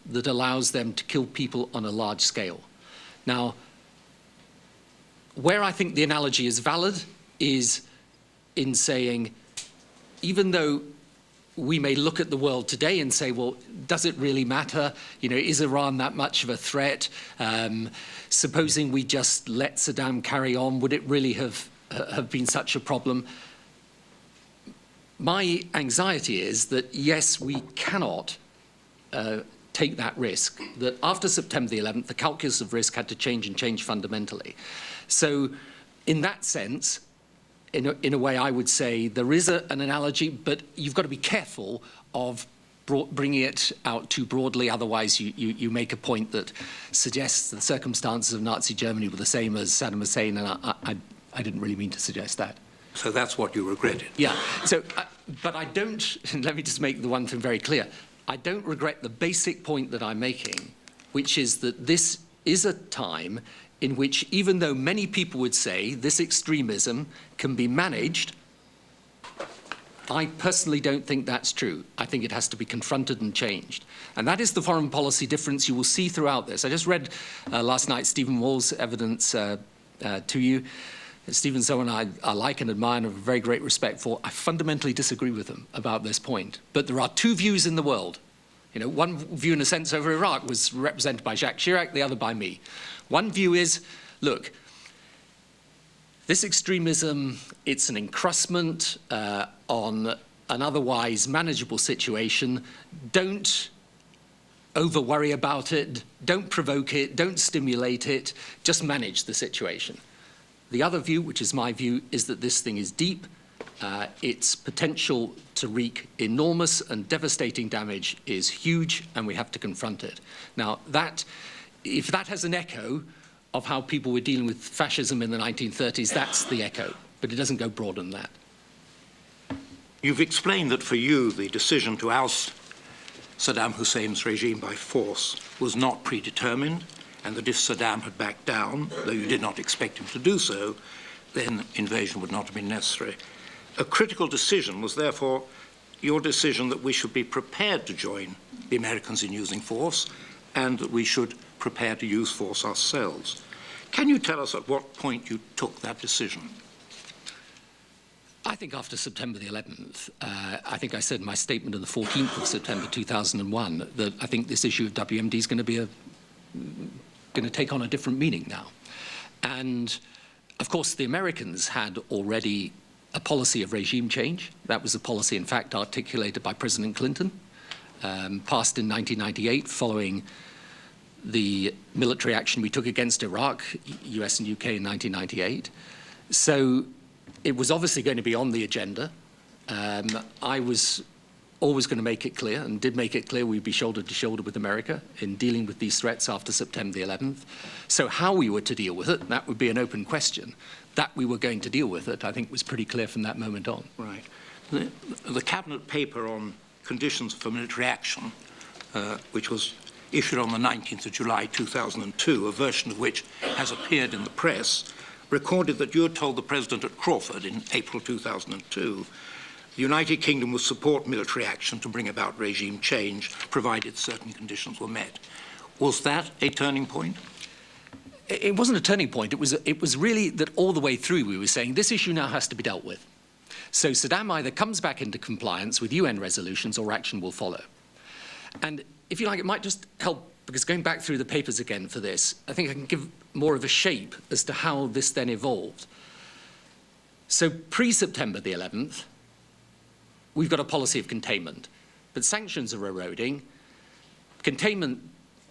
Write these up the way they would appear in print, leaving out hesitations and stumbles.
that allows them to kill people on a large scale. Now, where I think the analogy is valid is in saying, even though we may look at the world today and say, well, does it really matter? You know, is Iran that much of a threat? Supposing we just let Saddam carry on, would it really have been such a problem? My anxiety is that, yes, we cannot take that risk, that after September the 11th, the calculus of risk had to change and change fundamentally. So in that sense, in a way, I would say there is an analogy, but you've got to be careful of bringing it out too broadly. Otherwise, you make a point that suggests the circumstances of Nazi Germany were the same as Saddam Hussein, and I didn't really mean to suggest that. So that's what you regretted? Yeah. So, but I don't, let me just make the one thing very clear. I don't regret the basic point that I'm making, which is that this is a time in which, even though many people would say this extremism can be managed, I personally don't think that's true. I think it has to be confronted and changed. And that is the foreign policy difference you will see throughout this. I just read last night Stephen Wall's evidence to you. Stephen's someone I like and admire and have a very great respect for. I fundamentally disagree with him about this point. But there are two views in the world. You know, one view, in a sense, over Iraq was represented by Jacques Chirac, the other by me. One view is, look, this extremism, it's an encrustment on an otherwise manageable situation. Don't over-worry about it. Don't provoke it. Don't stimulate it. Just manage the situation. The other view, which is my view, is that this thing is deep. Its potential to wreak enormous and devastating damage is huge, and we have to confront it. Now, if that has an echo of how people were dealing with fascism in the 1930s, that's the echo, but it doesn't go broader than that. You've explained that for you, the decision to oust Saddam Hussein's regime by force was not predetermined, and that if Saddam had backed down, though you did not expect him to do so, then invasion would not have been necessary. A critical decision was therefore your decision that we should be prepared to join the Americans in using force, and that we should prepare to use force ourselves. Can you tell us at what point you took that decision? I think after September the 11th, I think I said in my statement on the 14th of September 2001 that I think this issue of WMD is going to take on a different meaning now. And of course, the Americans had already a policy of regime change. That was a policy, in fact, articulated by President Clinton, passed in 1998 following the military action we took against Iraq, US and UK in 1998. So it was obviously going to be on the agenda. I was always going to make it clear, and did make it clear, we'd be shoulder to shoulder with America in dealing with these threats after September the 11th. So how we were to deal with it, that would be an open question. That we were going to deal with it, I think, was pretty clear from that moment on. Right. The Cabinet paper on conditions for military action, which was issued on the 19th of July 2002, a version of which has appeared in the press, recorded that you had told the President at Crawford in April 2002 the United Kingdom would support military action to bring about regime change, provided certain conditions were met. Was that a turning point? It wasn't a turning point. It was really that all the way through we were saying this issue now has to be dealt with. So Saddam either comes back into compliance with UN resolutions or action will follow. And if you like, it might just help, because going back through the papers again for this, I think I can give more of a shape as to how this then evolved. So pre-September the 11th, we've got a policy of containment, but sanctions are eroding. Containment,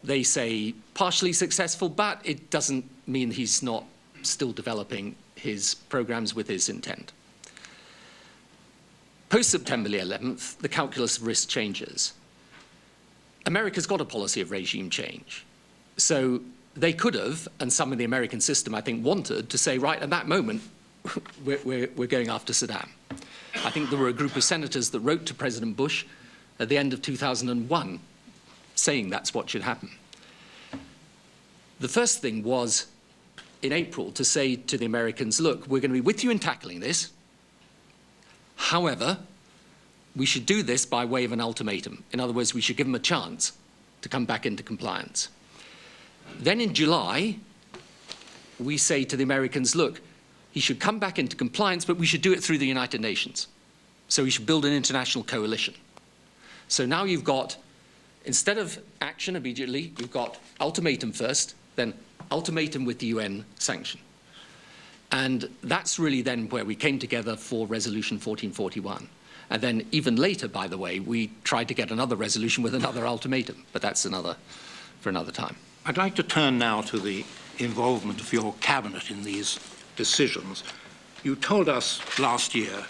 they say, partially successful, but it doesn't mean he's not still developing his programs with his intent. Post-September the 11th, the calculus of risk changes. America's got a policy of regime change. So they could have, and some in the American system, I think, wanted to say, right, at that moment, we're going after Saddam. I think there were a group of senators that wrote to President Bush at the end of 2001 saying that's what should happen. The first thing was, in April, to say to the Americans, look, we're going to be with you in tackling this. However, we should do this by way of an ultimatum. In other words, we should give them a chance to come back into compliance. Then in July, we say to the Americans, look, he should come back into compliance, but we should do it through the United Nations. So we should build an international coalition. So now you've got, instead of action immediately, you've got ultimatum first, then ultimatum with the UN sanction. And that's really then where we came together for Resolution 1441. And then even later, by the way, we tried to get another resolution with another ultimatum, but that's for another time. I'd like to turn now to the involvement of your cabinet in these decisions. You told us last year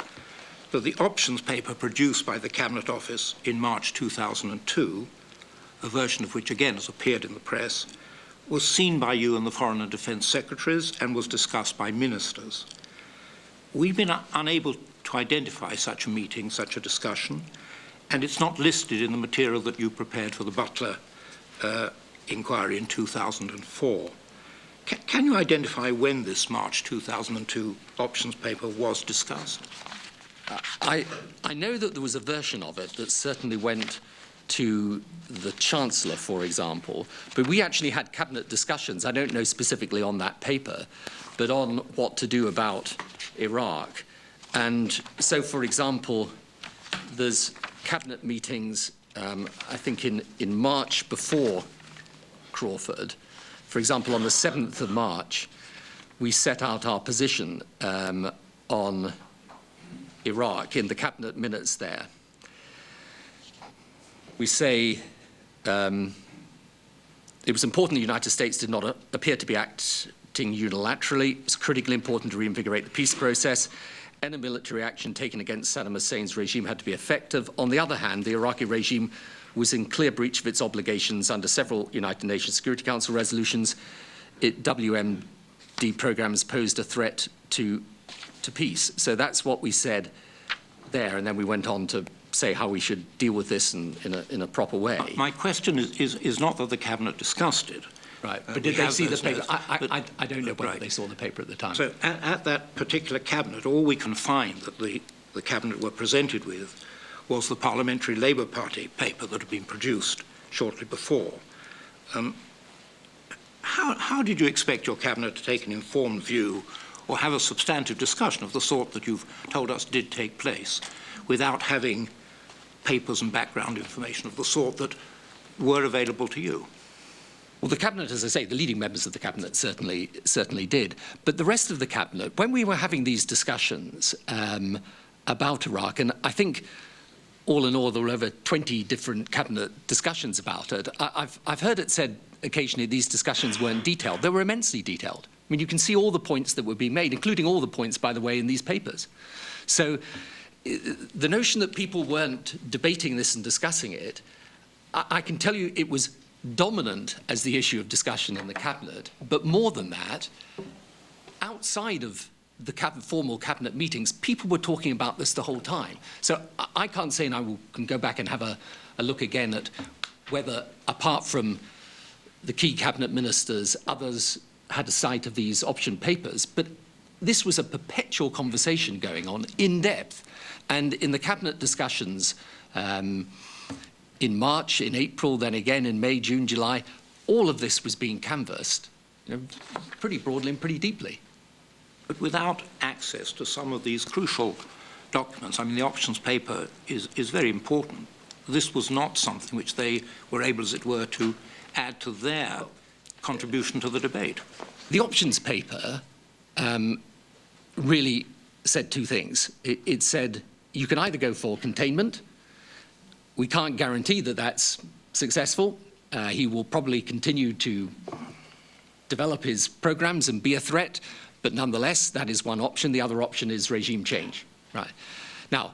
that the options paper produced by the Cabinet Office in March 2002, a version of which again has appeared in the press, was seen by you and the Foreign and Defence Secretaries and was discussed by ministers. We've been unable to identify such a meeting, such a discussion, and it's not listed in the material that you prepared for the Butler inquiry in 2004. Can you identify when this March 2002 options paper was discussed? I know that there was a version of it that certainly went to the Chancellor, for example, but we actually had cabinet discussions, I don't know specifically on that paper, but on what to do about Iraq. And so, for example, there's cabinet meetings, I think in March before Crawford. For example, on the 7th of March, we set out our position on Iraq in the cabinet minutes there. We say it was important the United States did not appear to be acting unilaterally. It's critically important to reinvigorate the peace process. Any military action taken against Saddam Hussein's regime had to be effective. On the other hand, the Iraqi regime was in clear breach of its obligations under several United Nations Security Council resolutions. WMD programs posed a threat to peace. So that's what we said there, and then we went on to say how we should deal with this in a proper way. My question is not that the Cabinet discussed it. Right, but did they see the paper? I don't know whether they saw the paper at the time. So at that particular Cabinet, all we can find that the Cabinet were presented with was the Parliamentary Labour Party paper that had been produced shortly before. How did you expect your Cabinet to take an informed view or have a substantive discussion of the sort that you've told us did take place without having papers and background information of the sort that were available to you? Well, the Cabinet, as I say, the leading members of the Cabinet certainly did. But the rest of the Cabinet, when we were having these discussions about Iraq, and I think all in all there were over 20 different Cabinet discussions about it, I've heard it said occasionally these discussions weren't detailed. They were immensely detailed. I mean, you can see all the points that were being made, including all the points, by the way, in these papers. So the notion that people weren't debating this and discussing it, I can tell you it was dominant as the issue of discussion in the Cabinet, but more than that, outside of the formal Cabinet meetings, people were talking about this the whole time. So I can't say, and I can go back and have a look again at whether, apart from the key Cabinet ministers, others had a sight of these option papers, but this was a perpetual conversation going on in depth. And in the Cabinet discussions in March, in April, then again in May, June, July, all of this was being canvassed, pretty broadly and pretty deeply. But without access to some of these crucial documents, I mean, the options paper is very important. This was not something which they were able, as it were, to add to their contribution to the debate. The options paper really said two things. It said you can either go for containment. We can't guarantee that that's successful. He will probably continue to develop his programs and be a threat, but nonetheless, that is one option. The other option is regime change. Right. Now,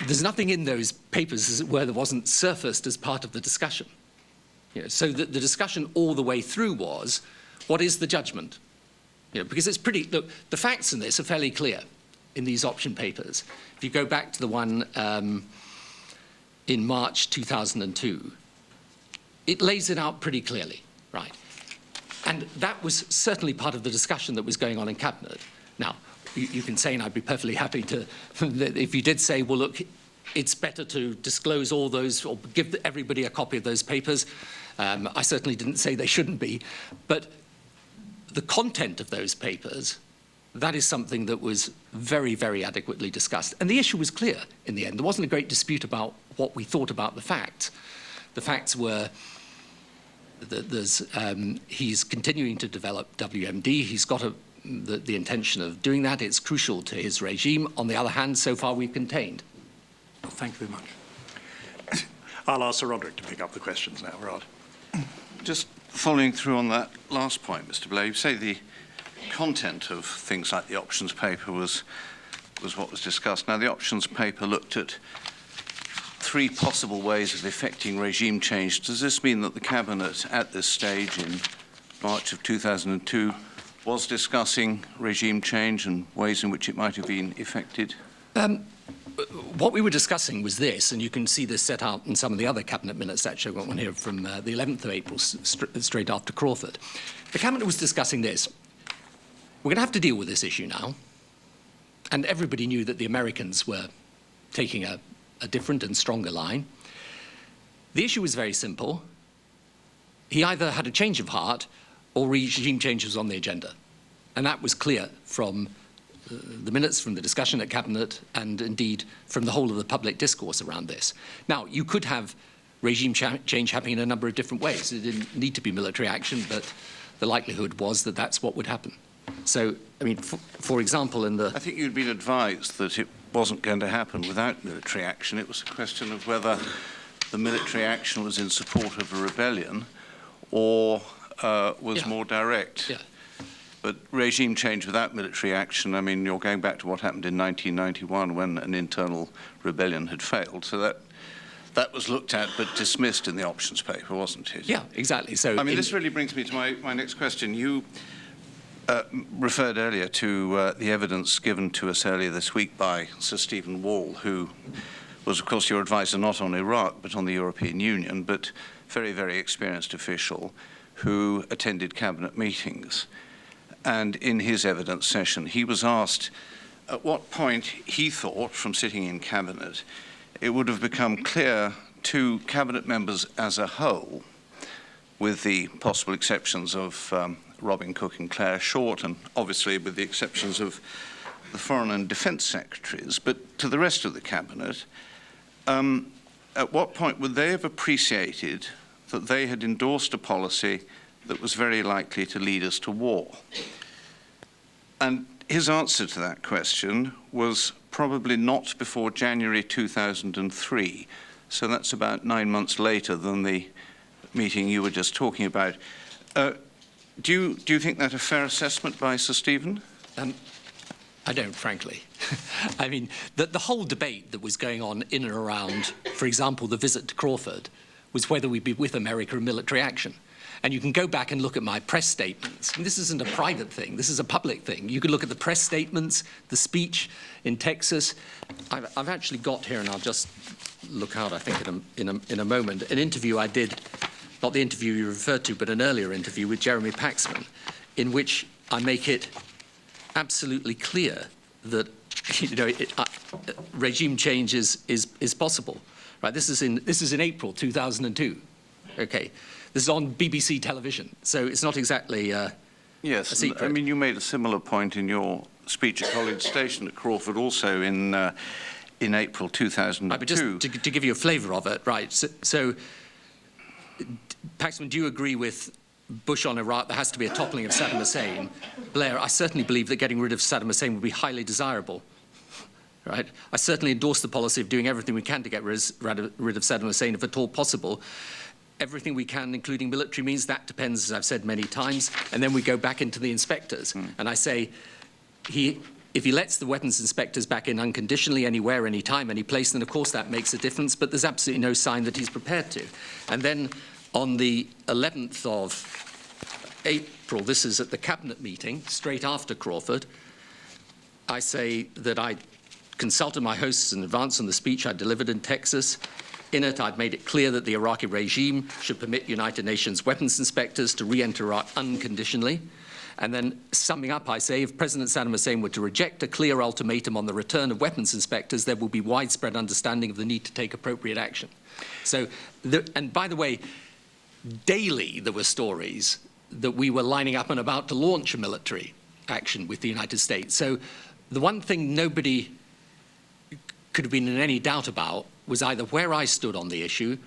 there's nothing in those papers, as it were, that wasn't surfaced as part of the discussion. So the discussion all the way through was, what is the judgment? Because it's pretty, look, the facts in this are fairly clear in these option papers. If you go back to the one in March 2002, it lays it out pretty clearly, right? And that was certainly part of the discussion that was going on in Cabinet. Now, you can say, and I'd be perfectly happy to, if you did say, well, look, it's better to disclose all those or give everybody a copy of those papers. I certainly didn't say they shouldn't be, but the content of those papers, that is something that was very, very adequately discussed. And the issue was clear in the end. There wasn't a great dispute about what we thought about the facts. The facts were that he's continuing to develop WMD. He's got the intention of doing that. It's crucial to his regime. On the other hand, so far we've contained. Well, thank you very much. I'll ask Sir Roderick to pick up the questions now. Rod. Just following through on that last point, Mr. Blair, you say the content of things like the options paper was what was discussed. Now, the options paper looked at 3 possible ways of effecting regime change. Does this mean that the Cabinet at this stage in March of 2002 was discussing regime change and ways in which it might have been effected? What we were discussing was this, and you can see this set out in some of the other Cabinet minutes, actually. I've got one here from the 11th of April, straight after Crawford. The Cabinet was discussing this. We're going to have to deal with this issue now. And everybody knew that the Americans were taking a different and stronger line. The issue was very simple. He either had a change of heart or regime change was on the agenda. And that was clear from the minutes, from the discussion at Cabinet, and indeed from the whole of the public discourse around this. Now, you could have regime change happening in a number of different ways. It didn't need to be military action, but the likelihood was that that's what would happen. So, I mean, for example, in the... I think you'd been advised that it wasn't going to happen without military action. It was a question of whether the military action was in support of a rebellion or was more direct. Yeah. But regime change without military action, I mean, you're going back to what happened in 1991 when an internal rebellion had failed. So that was looked at but dismissed in the options paper, wasn't it? Yeah, exactly. So, I mean, this really brings me to my next question. You referred earlier to the evidence given to us earlier this week by Sir Stephen Wall, who was, of course, your advisor not on Iraq but on the European Union, but very, very experienced official who attended Cabinet meetings. And in his evidence session, he was asked at what point he thought, from sitting in Cabinet, it would have become clear to Cabinet members as a whole, with the possible exceptions of Robin Cook and Claire Short, and obviously with the exceptions of the Foreign and Defence Secretaries, but to the rest of the Cabinet, at what point would they have appreciated that they had endorsed a policy that was very likely to lead us to war? And his answer to that question was probably not before January 2003. So that's about 9 months later than the meeting you were just talking about. Do you think that a fair assessment by Sir Stephen? I don't, frankly. I mean, the whole debate that was going on in and around, for example, the visit to Crawford, was whether we'd be with America in military action. And you can go back and look at my press statements. And this isn't a private thing. This is a public thing. You can look at the press statements, the speech in Texas. I've actually got here, and I'll just look out, I think, in a moment, an interview I did, not the interview you referred to, but an earlier interview with Jeremy Paxman, in which I make it absolutely clear that regime change is possible. Right? This is in April 2002. Okay. This is on BBC television, so it's not exactly a secret. I mean, you made a similar point in your speech at College Station at Crawford, also in April 2002. Right, but just to give you a flavour of it, right? So, Paxman, do you agree with Bush on Iraq? There has to be a toppling of Saddam Hussein. Blair, I certainly believe that getting rid of Saddam Hussein would be highly desirable. Right? I certainly endorse the policy of doing everything we can to get rid of Saddam Hussein, if at all possible. Everything we can, including military means, that depends, as I've said many times. And then we go back into the inspectors. And I say, if he lets the weapons inspectors back in unconditionally, anywhere, anytime, any place, then of course that makes a difference, but there's absolutely no sign that he's prepared to. And then on the 11th of April, this is at the Cabinet meeting, straight after Crawford, I say that I consulted my hosts in advance on the speech I delivered in Texas. In it, I'd made it clear that the Iraqi regime should permit United Nations weapons inspectors to re-enter Iraq unconditionally, And then summing up, I say, if President Saddam Hussein were to reject a clear ultimatum on the return of weapons inspectors, there will be widespread understanding of the need to take appropriate action. So, and by the way, daily there were stories that we were lining up and about to launch a military action with the United States. So the one thing nobody could have been in any doubt about was either where I stood on the issue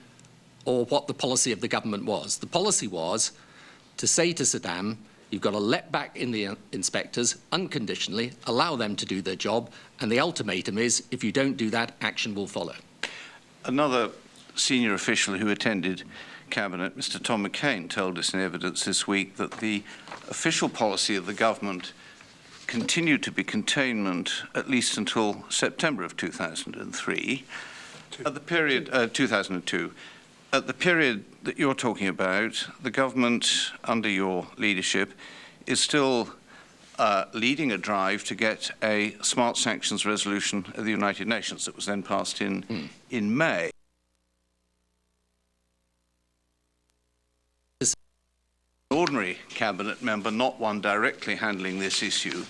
or what the policy of the government was. The policy was to say to Saddam, you've got to let back in the inspectors unconditionally, allow them to do their job, and the ultimatum is, if you don't do that, action will follow. Another senior official who attended Cabinet, Mr. Tom McCain, told us in evidence this week that the official policy of the government continued to be containment at least until September of 2003. At the period, 2002. At the period that you're talking about, the government, under your leadership, is still leading a drive to get a smart sanctions resolution of the United Nations that was then passed in May. An ordinary cabinet member, not one directly handling this issue,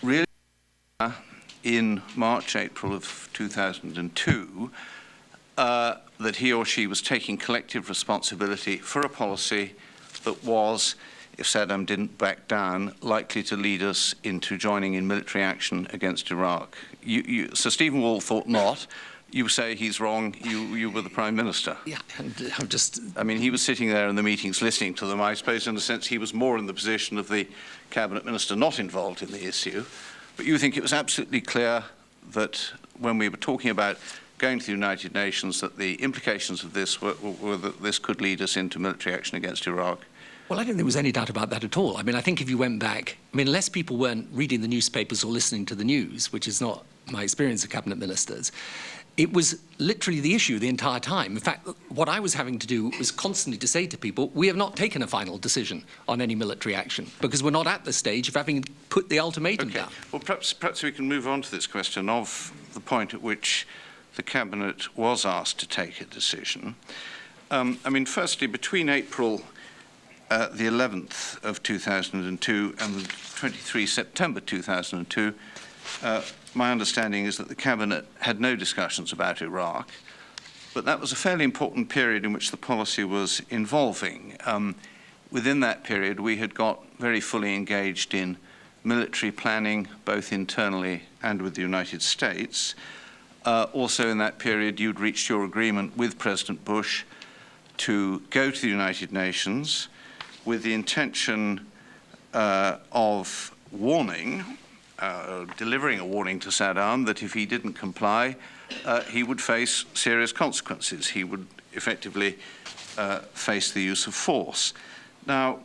really in March, April of 2002, that he or she was taking collective responsibility for a policy that was, if Saddam didn't back down, likely to lead us into joining in military action against Iraq. Sir Stephen Wall thought not. You say he's wrong. You were the Prime Minister. Yeah, and I'm just... I mean, he was sitting there in the meetings listening to them. I suppose, in a sense, he was more in the position of the Cabinet Minister not involved in the issue. But you think it was absolutely clear that when we were talking about going to the United Nations, that the implications of this were that this could lead us into military action against Iraq? Well, I don't think there was any doubt about that at all. I mean, I think if you went back, I mean, unless people weren't reading the newspapers or listening to the news, which is not my experience of cabinet ministers, it was literally the issue the entire time. In fact, what I was having to do was constantly to say to people, we have not taken a final decision on any military action because we're not at the stage of having put the ultimatum down. Well, perhaps we can move on to this question of the point at which the Cabinet was asked to take a decision. I mean, firstly, between April the 11th of 2002 and the 23 September 2002, my understanding is that the Cabinet had no discussions about Iraq, but that was a fairly important period in which the policy was evolving. Within that period, we had got very fully engaged in military planning, both internally and with the United States. Also in that period, you'd reached your agreement with President Bush to go to the United Nations with the intention of delivering a warning to Saddam that if he didn't comply, he would face serious consequences. He would effectively face the use of force. Now,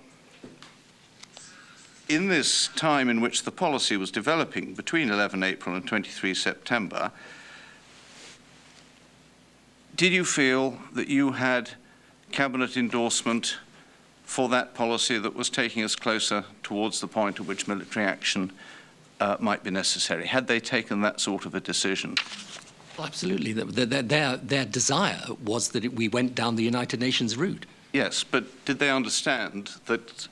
in this time in which the policy was developing between 11 April and 23 September, did you feel that you had Cabinet endorsement for that policy that was taking us closer towards the point at which military action might be necessary? Had they taken that sort of a decision? Well, absolutely. Their desire was that we went down the United Nations route. Yes, but did they understand that,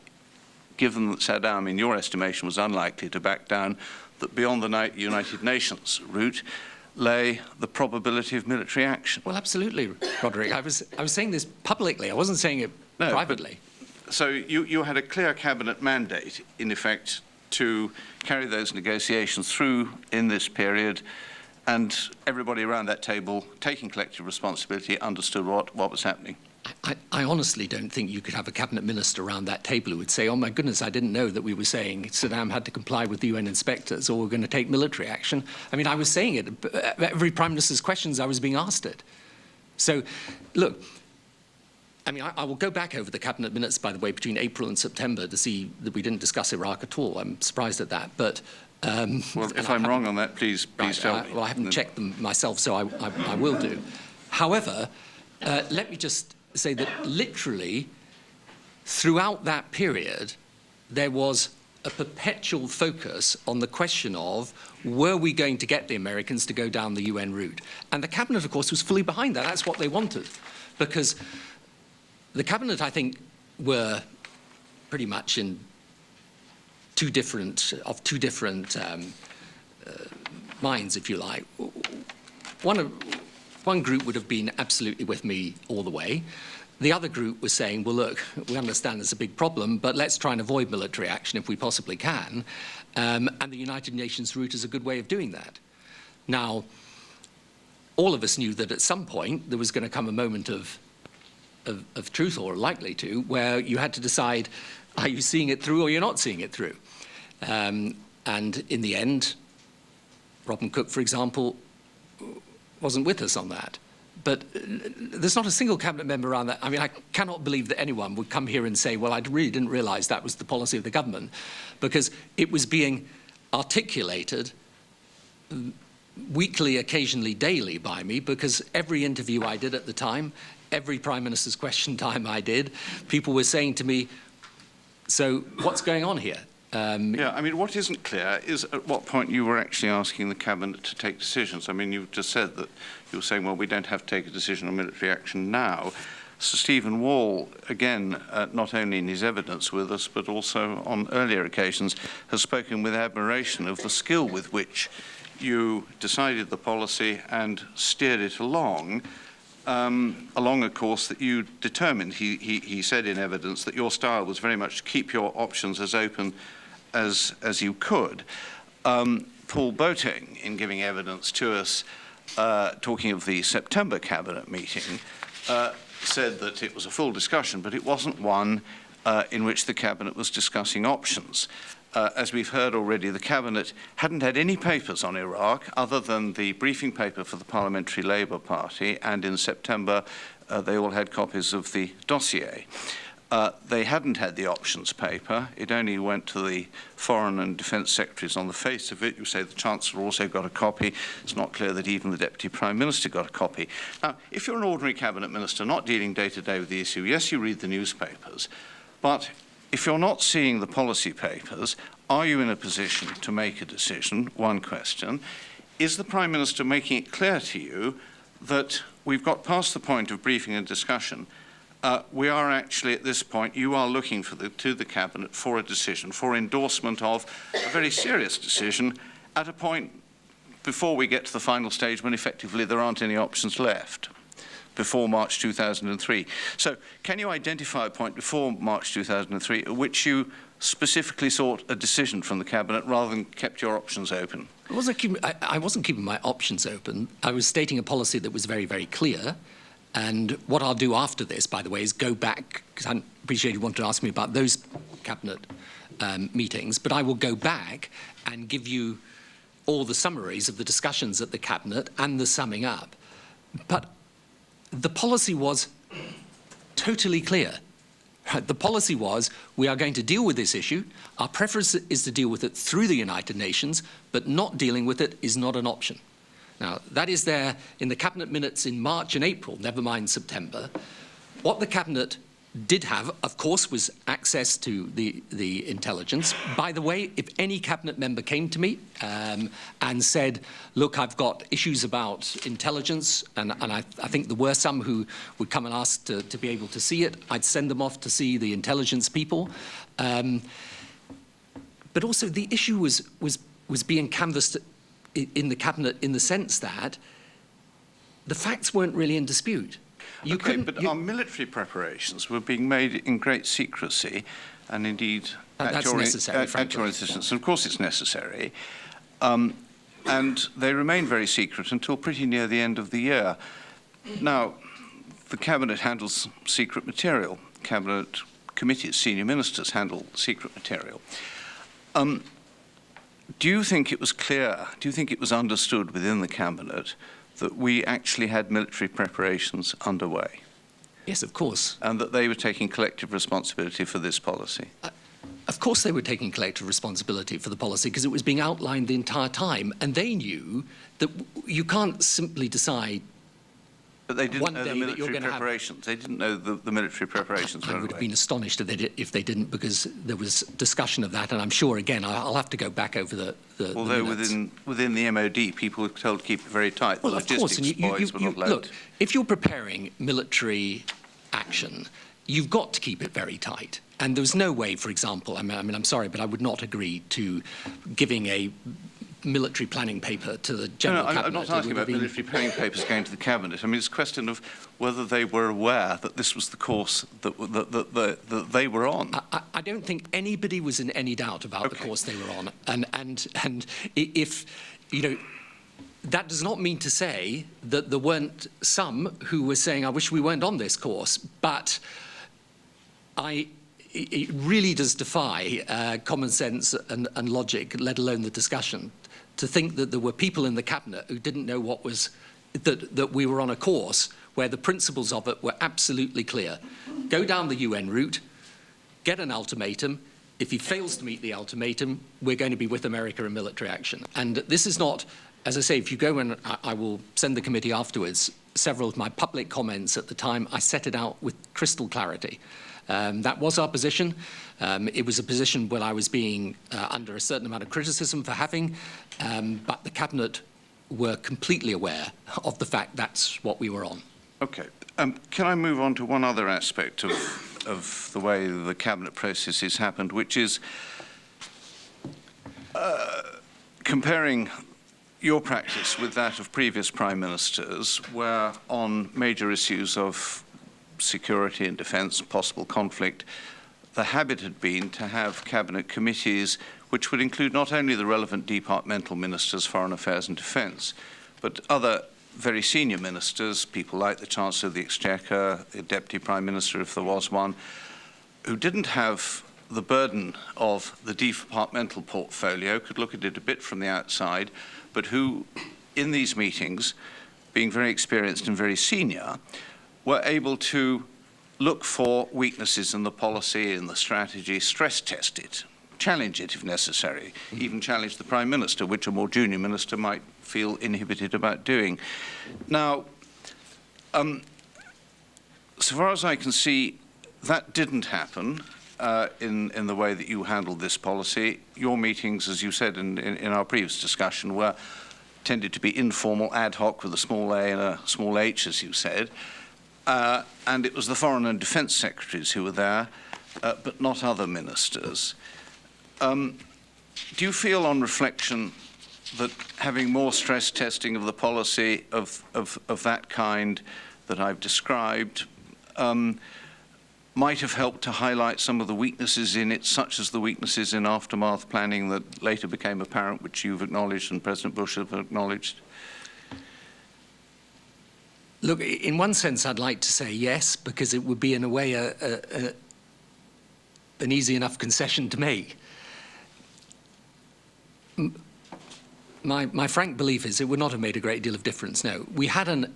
given that Saddam, in your estimation, was unlikely to back down, that beyond the United Nations route lay the probability of military action? Well, absolutely, Roderick. I was saying this publicly. I wasn't saying it privately. So you had a clear Cabinet mandate, in effect, to carry those negotiations through in this period, and everybody around that table, taking collective responsibility, understood what was happening. I honestly don't think you could have a cabinet minister around that table who would say, oh my goodness, I didn't know that we were saying Saddam had to comply with the UN inspectors or we're going to take military action. I mean, I was saying it. Every Prime Minister's questions I was being asked it. So, look, I mean, I will go back over the cabinet minutes, by the way, between April and September to see that we didn't discuss Iraq at all. I'm surprised at that, but... well, if I'm wrong on that, please tell me. Well, I haven't checked them myself, so I will do. However, let me just say that literally throughout that period, there was a perpetual focus on the question of, were we going to get the Americans to go down the UN route? And the Cabinet, of course, was fully behind that. That's what they wanted. Because the Cabinet, I think, were pretty much in two different minds, if you like. One group would have been absolutely with me all the way. The other group was saying, well, look, we understand there's a big problem, but let's try and avoid military action if we possibly can. And the United Nations route is a good way of doing that. Now, all of us knew that at some point there was going to come a moment of truth, or likely to, where you had to decide, are you seeing it through or you're not seeing it through? And in the end, Robin Cook, for example, wasn't with us on that. But there's not a single cabinet member around that. I mean, I cannot believe that anyone would come here and say, well, I really didn't realise that was the policy of the government, because it was being articulated weekly, occasionally daily by me, because every interview I did at the time, every Prime Minister's question time I did, people were saying to me, so what's going on here? Yeah, I mean, what isn't clear is at what point you were actually asking the Cabinet to take decisions. I mean, you've just said that you were saying, well, we don't have to take a decision on military action now. Sir Stephen Wall, again, not only in his evidence with us, but also on earlier occasions, has spoken with admiration of the skill with which you decided the policy and steered it along a course that you determined. He said in evidence that your style was very much to keep your options as open as you could. Paul Boating, in giving evidence to us, talking of the September Cabinet meeting, said that it was a full discussion, but it wasn't one in which the Cabinet was discussing options. As we've heard already, the Cabinet hadn't had any papers on Iraq other than the briefing paper for the Parliamentary Labour Party, and in September they all had copies of the dossier. They hadn't had the options paper. It only went to the Foreign and Defence Secretaries on the face of it. You say the Chancellor also got a copy. It's not clear that even the Deputy Prime Minister got a copy. Now, if you're an ordinary Cabinet Minister not dealing day to day with the issue, yes, you read the newspapers, but if you're not seeing the policy papers, are you in a position to make a decision? One question. Is the Prime Minister making it clear to you that we've got past the point of briefing and discussion? We are actually at this point, you are looking to the Cabinet for a decision, for endorsement of a very serious decision at a point before we get to the final stage when effectively there aren't any options left, before March 2003. So can you identify a point before March 2003 at which you specifically sought a decision from the Cabinet rather than kept your options open? I wasn't keeping my options open. I was stating a policy that was very, very clear. And what I'll do after this, by the way, is go back, because I appreciate you wanted to ask me about those Cabinet meetings, but I will go back and give you all the summaries of the discussions at the Cabinet and the summing up. But the policy was totally clear. The policy was, we are going to deal with this issue. Our preference is to deal with it through the United Nations, but not dealing with it is not an option. Now, that is there in the Cabinet minutes in March and April, never mind September. What the Cabinet did have, of course, was access to the intelligence. By the way, if any Cabinet member came to me and said, look, I've got issues about intelligence, and I think there were some who would come and ask to be able to see it, I'd send them off to see the intelligence people. But also the issue was being canvassed in the Cabinet in the sense that the facts weren't really in dispute. Our military preparations were being made in great secrecy, and indeed at your insistence. And of course it's necessary. And they remained very secret until pretty near the end of the year. Now, the Cabinet handles secret material. Cabinet committees, senior ministers handle secret material. Do you think it was clear, do you think it was understood within the Cabinet that we actually had military preparations underway? Yes, of course. And that they were taking collective responsibility for this policy? Of course they were taking collective responsibility for the policy because it was being outlined the entire time, and they knew that you can't simply decide. But they didn't know the military preparations. They didn't know the military preparations were underway. I would have been astonished if they didn't, because there was discussion of that, and I'm sure, again, I'll have to go back over the Although minutes. within the MOD, people were told to keep it very tight. Well, the of course, and boys were not allowed. Look, if you're preparing military action, you've got to keep it very tight. And there was no way, for example, I mean, I'm sorry, but I would not agree to giving a military planning paper to the General Cabinet. I'm not asking about military planning papers going to the Cabinet. I mean, it's a question of whether they were aware that this was the course that they were on. I don't think anybody was in any doubt about the course they were on. And if, you know, that does not mean to say that there weren't some who were saying, I wish we weren't on this course, but it really does defy common sense and logic, let alone the discussion, to think that there were people in the Cabinet who didn't know what was, that we were on a course where the principles of it were absolutely clear. Go down the UN route, get an ultimatum. If he fails to meet the ultimatum, we're going to be with America in military action. And this is not, as I say, if you go and I will send the committee afterwards, several of my public comments at the time, I set it out with crystal clarity. That was our position. It was a position where I was being under a certain amount of criticism for having, but the Cabinet were completely aware of the fact that's what we were on. Okay. Can I move on to one other aspect of the way the Cabinet processes happened, which is comparing your practice with that of previous Prime Ministers, where on major issues of security and defence, possible conflict, the habit had been to have Cabinet committees which would include not only the relevant departmental ministers, foreign affairs and defence, but other very senior ministers, people like the Chancellor of the Exchequer, the Deputy Prime Minister if there was one, who didn't have the burden of the departmental portfolio, could look at it a bit from the outside, but who, in these meetings, being very experienced and very senior, were able to look for weaknesses in the policy, in the strategy, stress test it, challenge it if necessary, even challenge the Prime Minister, which a more junior minister might feel inhibited about doing. Now, so far as I can see, that didn't happen in the way that you handled this policy. Your meetings, as you said in our previous discussion, were tended to be informal, ad hoc, with a small a and a small h, as you said. And it was the Foreign and Defence Secretaries who were there, but not other ministers. Do you feel, on reflection, that having more stress testing of the policy of that kind that I've described might have helped to highlight some of the weaknesses in it, such as the weaknesses in aftermath planning that later became apparent, which you've acknowledged and President Bush have acknowledged? Look, in one sense, I'd like to say yes, because it would be, in a way, an easy enough concession to make. My frank belief is it would not have made a great deal of difference, no. We had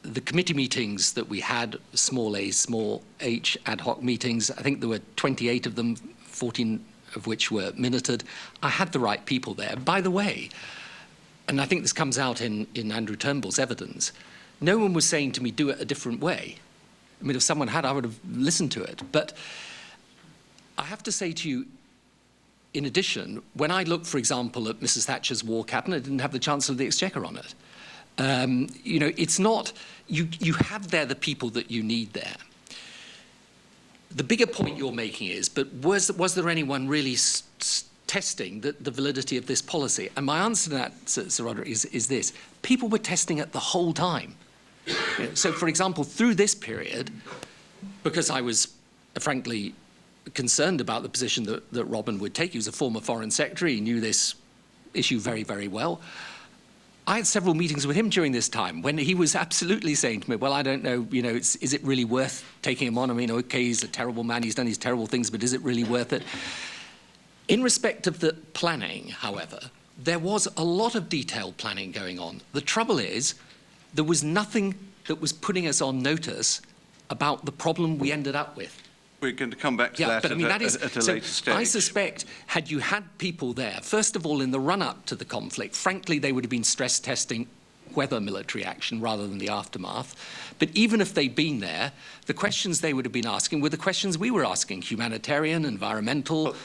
the committee meetings that we had, small a, small h, ad hoc meetings. I think there were 28 of them, 14 of which were minuted. I had the right people there. By the way, and I think this comes out in Andrew Turnbull's evidence, no one was saying to me, do it a different way. I mean, if someone had, I would have listened to it. But I have to say to you, in addition, when I looked, for example, at Mrs. Thatcher's war cabinet, it didn't have the Chancellor of the Exchequer on it. You know, it's not, you have there the people that you need there. The bigger point you're making is, but was there anyone really testing the validity of this policy? And my answer to that, Sir Roderick, is this. People were testing it the whole time. So, for example, through this period, because I was, frankly, concerned about the position that Robin would take, he was a former Foreign Secretary, he knew this issue very, very well. I had several meetings with him during this time when he was absolutely saying to me, well, I don't know, you know, is it really worth taking him on? I mean, okay, he's a terrible man, he's done these terrible things, but is it really worth it? In respect of the planning, however, there was a lot of detailed planning going on. The trouble is, there was nothing that was putting us on notice about the problem we ended up with. We're going to come back to that, but I mean, at a later stage. I suspect, had you had people there, first of all, in the run-up to the conflict, frankly, they would have been stress testing whether military action rather than the aftermath. But even if they'd been there, the questions they would have been asking were the questions we were asking, humanitarian, environmental. Well,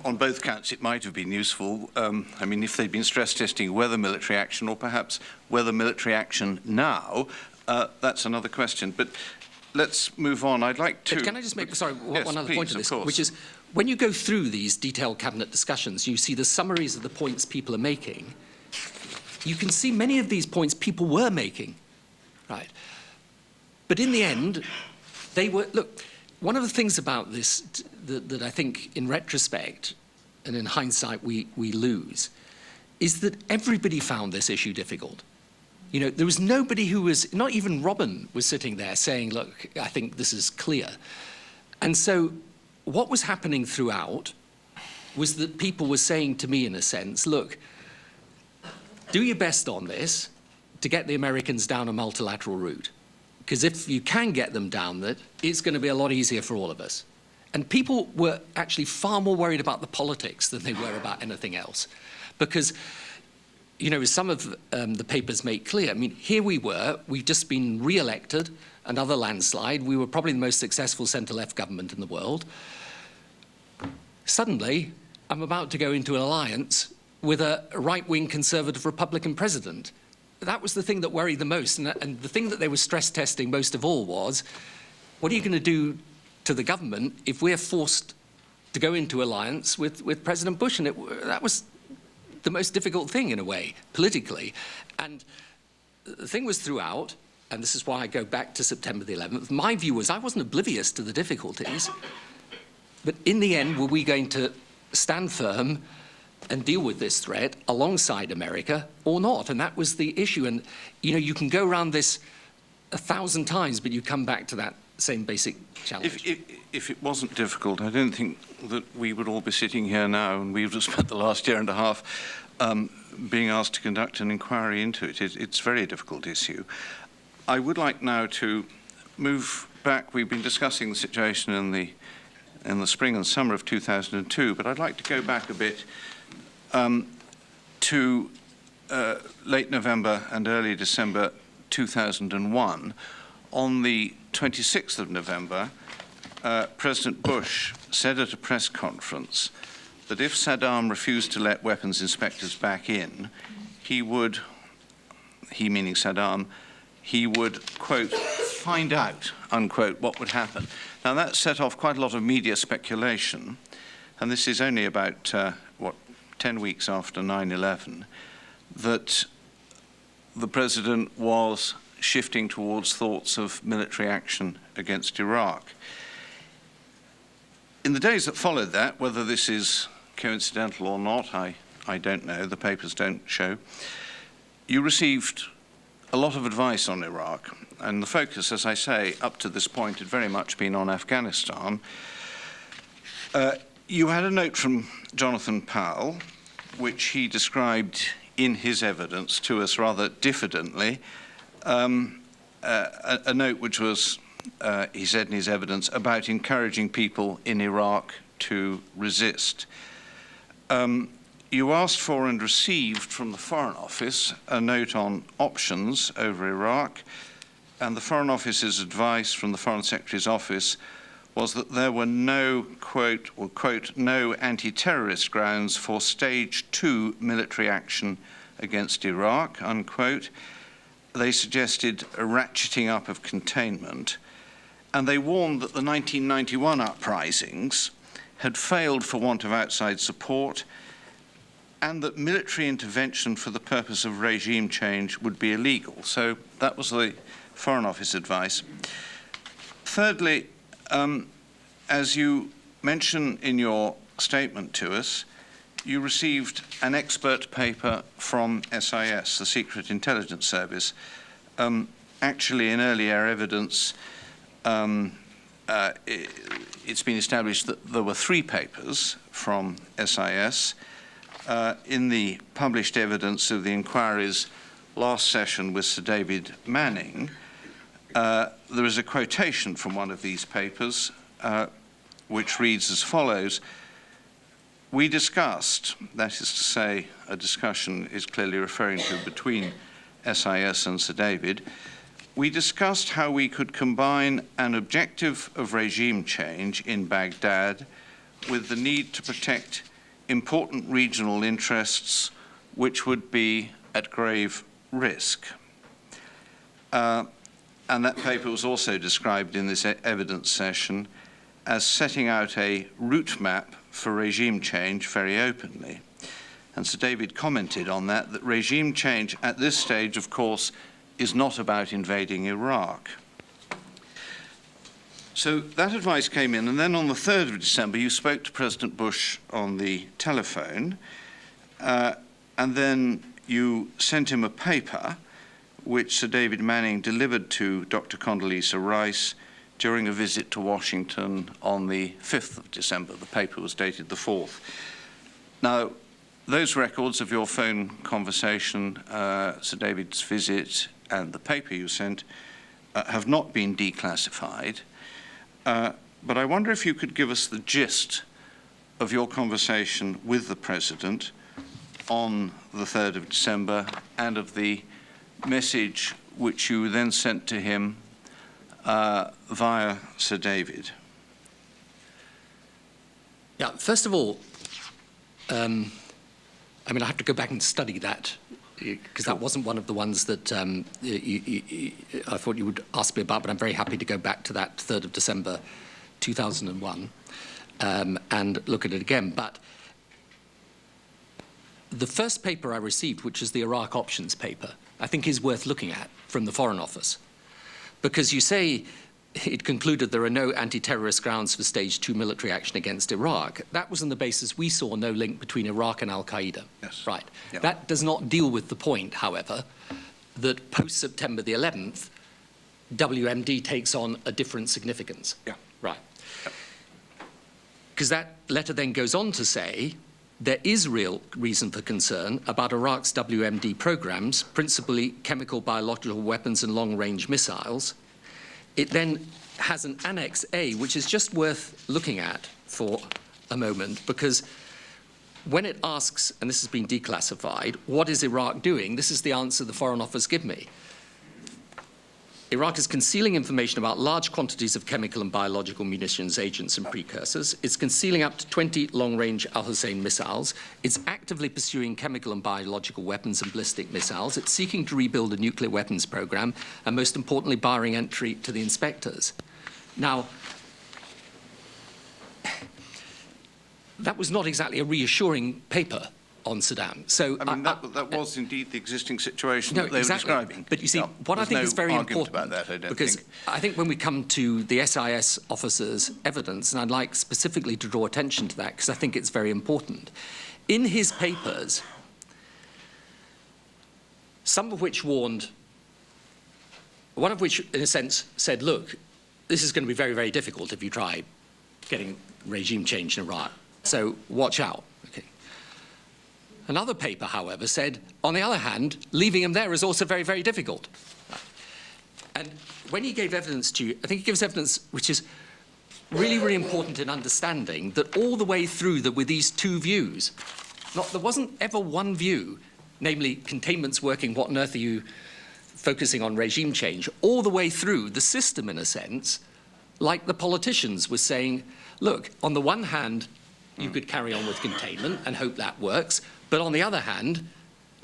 on both counts, it might have been useful. I mean, if they'd been stress testing whether military action or perhaps whether military action now, that's another question. But let's move on. I'd like to... Can I just make, sorry, Yes, one other please, point on of this, course. which is when you go through these detailed cabinet discussions, you see the summaries of the points people are making. You can see many of these points people were making, right? But in the end, they were, look, one of the things about this that I think in retrospect and in hindsight we lose is that everybody found this issue difficult. You know, there was nobody who was, not even Robin was sitting there saying, look, I think this is clear. And so what was happening throughout was that people were saying to me, in a sense, look, do your best on this to get the Americans down a multilateral route. Because if you can get them down that, it's going to be a lot easier for all of us. And people were actually far more worried about the politics than they were about anything else. Because, you know, as some of the papers make clear, I mean, here we were, we've just been re-elected, another landslide. We were probably the most successful centre-left government in the world. Suddenly, I'm about to go into an alliance with a right-wing conservative Republican president. That was the thing that worried the most. And the thing that they were stress testing most of all was, what are you going to do to the government if we're forced to go into alliance with President Bush? And that was the most difficult thing, in a way, politically. And the thing was throughout, and this is why I go back to September the 11th, my view was I wasn't oblivious to the difficulties, but in the end, were we going to stand firm and deal with this threat alongside America or not? And that was the issue. And, you know, you can go around this 1,000 times, but you come back to that same basic challenge. If it wasn't difficult, I don't think that we would all be sitting here now, and we would have spent the last year and a half being asked to conduct an inquiry into it. It's a very difficult issue. I would like now to move back. We've been discussing the situation in the spring and summer of 2002, but I'd like to go back a bit to late November and early December 2001. On the 26th of November, President Bush said at a press conference that if Saddam refused to let weapons inspectors back in, he would, he meaning Saddam, he would, quote, find out, unquote, what would happen. Now that set off quite a lot of media speculation, and this is only about, 10 weeks after 9/11, that the president was shifting towards thoughts of military action against Iraq. In the days that followed that, whether this is coincidental or not, I don't know, the papers don't show, you received a lot of advice on Iraq, and the focus, as I say, up to this point had very much been on Afghanistan. You had a note from Jonathan Powell, which he described in his evidence to us rather diffidently, a note which was, he said in his evidence, about encouraging people in Iraq to resist. You asked for and received from the Foreign Office a note on options over Iraq, and the Foreign Office's advice from the Foreign Secretary's office was that there were no, quote, or quote, no anti-terrorist grounds for stage 2 military action against Iraq, unquote. They suggested a ratcheting up of containment, and they warned that the 1991 uprisings had failed for want of outside support, and that military intervention for the purpose of regime change would be illegal. So that was the Foreign Office advice. Thirdly, as you mention in your statement to us, you received an expert paper from SIS, the Secret Intelligence Service. Actually, in earlier evidence, it's been established that there were 3 papers from SIS. In the published evidence of the inquiry's last session with Sir David Manning, there is a quotation from one of these papers, which reads as follows: we discussed, that is to say, a discussion is clearly referring to between SIS and Sir David, we discussed how we could combine an objective of regime change in Baghdad with the need to protect important regional interests which would be at grave risk. And that paper was also described in this evidence session as setting out a route map for regime change very openly. And Sir David commented on that regime change at this stage, of course, is not about invading Iraq. So that advice came in, and then on the 3rd of December, you spoke to President Bush on the telephone, and then you sent him a paper which Sir David Manning delivered to Dr. Condoleezza Rice during a visit to Washington on the 5th of December. The paper was dated the 4th. Now, those records of your phone conversation, Sir David's visit, and the paper you sent have not been declassified. But I wonder if you could give us the gist of your conversation with the President on the 3rd of December and of the message which you then sent to him via Sir David. Yeah, first of all, I mean, I have to go back and study that, because that wasn't one of the ones that I thought you would ask me about, but I'm very happy to go back to that 3rd of December 2001 and look at it again. But the first paper I received, which is the Iraq options paper, I think is worth looking at from the Foreign Office, because you say it concluded there are no anti-terrorist grounds for stage 2 military action against Iraq. That was on the basis we saw no link between Iraq and al-Qaeda. Yes. Right. Yeah. That does not deal with the point, however, that post-September the 11th, WMD takes on a different significance. Yeah. Right. Because that letter then goes on to say there is real reason for concern about Iraq's WMD programs, principally chemical, biological weapons and long-range missiles. It then has an Annex A, which is just worth looking at for a moment, because when it asks, and this has been declassified, what is Iraq doing? This is the answer the Foreign Office give me. Iraq is concealing information about large quantities of chemical and biological munitions, agents and precursors. It's concealing up to 20 long-range Al-Hussein missiles. It's actively pursuing chemical and biological weapons and ballistic missiles. It's seeking to rebuild a nuclear weapons program, and most importantly, barring entry to the inspectors. Now, that was not exactly a reassuring paper on Saddam. So I mean, that was indeed the existing situation that they exactly. were describing. But you see, Yeah, what I think is very important, about that, I don't because think. I think when we come to the SIS officer's evidence, and I'd like specifically to draw attention to that because I think it's very important, in his papers, some of which warned, one of which, in a sense, said, look, this is going to be very, very difficult if you try getting regime change in Iraq, so watch out. Another paper, however, said, on the other hand, leaving him there is also very, very difficult. And when he gave evidence to you, I think he gives evidence which is really, really important in understanding that all the way through there were these two views. There wasn't ever one view, namely containment's working, what on earth are you focusing on regime change? All the way through the system, in a sense, like the politicians were saying, look, on the one hand, you could carry on with containment and hope that works. But on the other hand,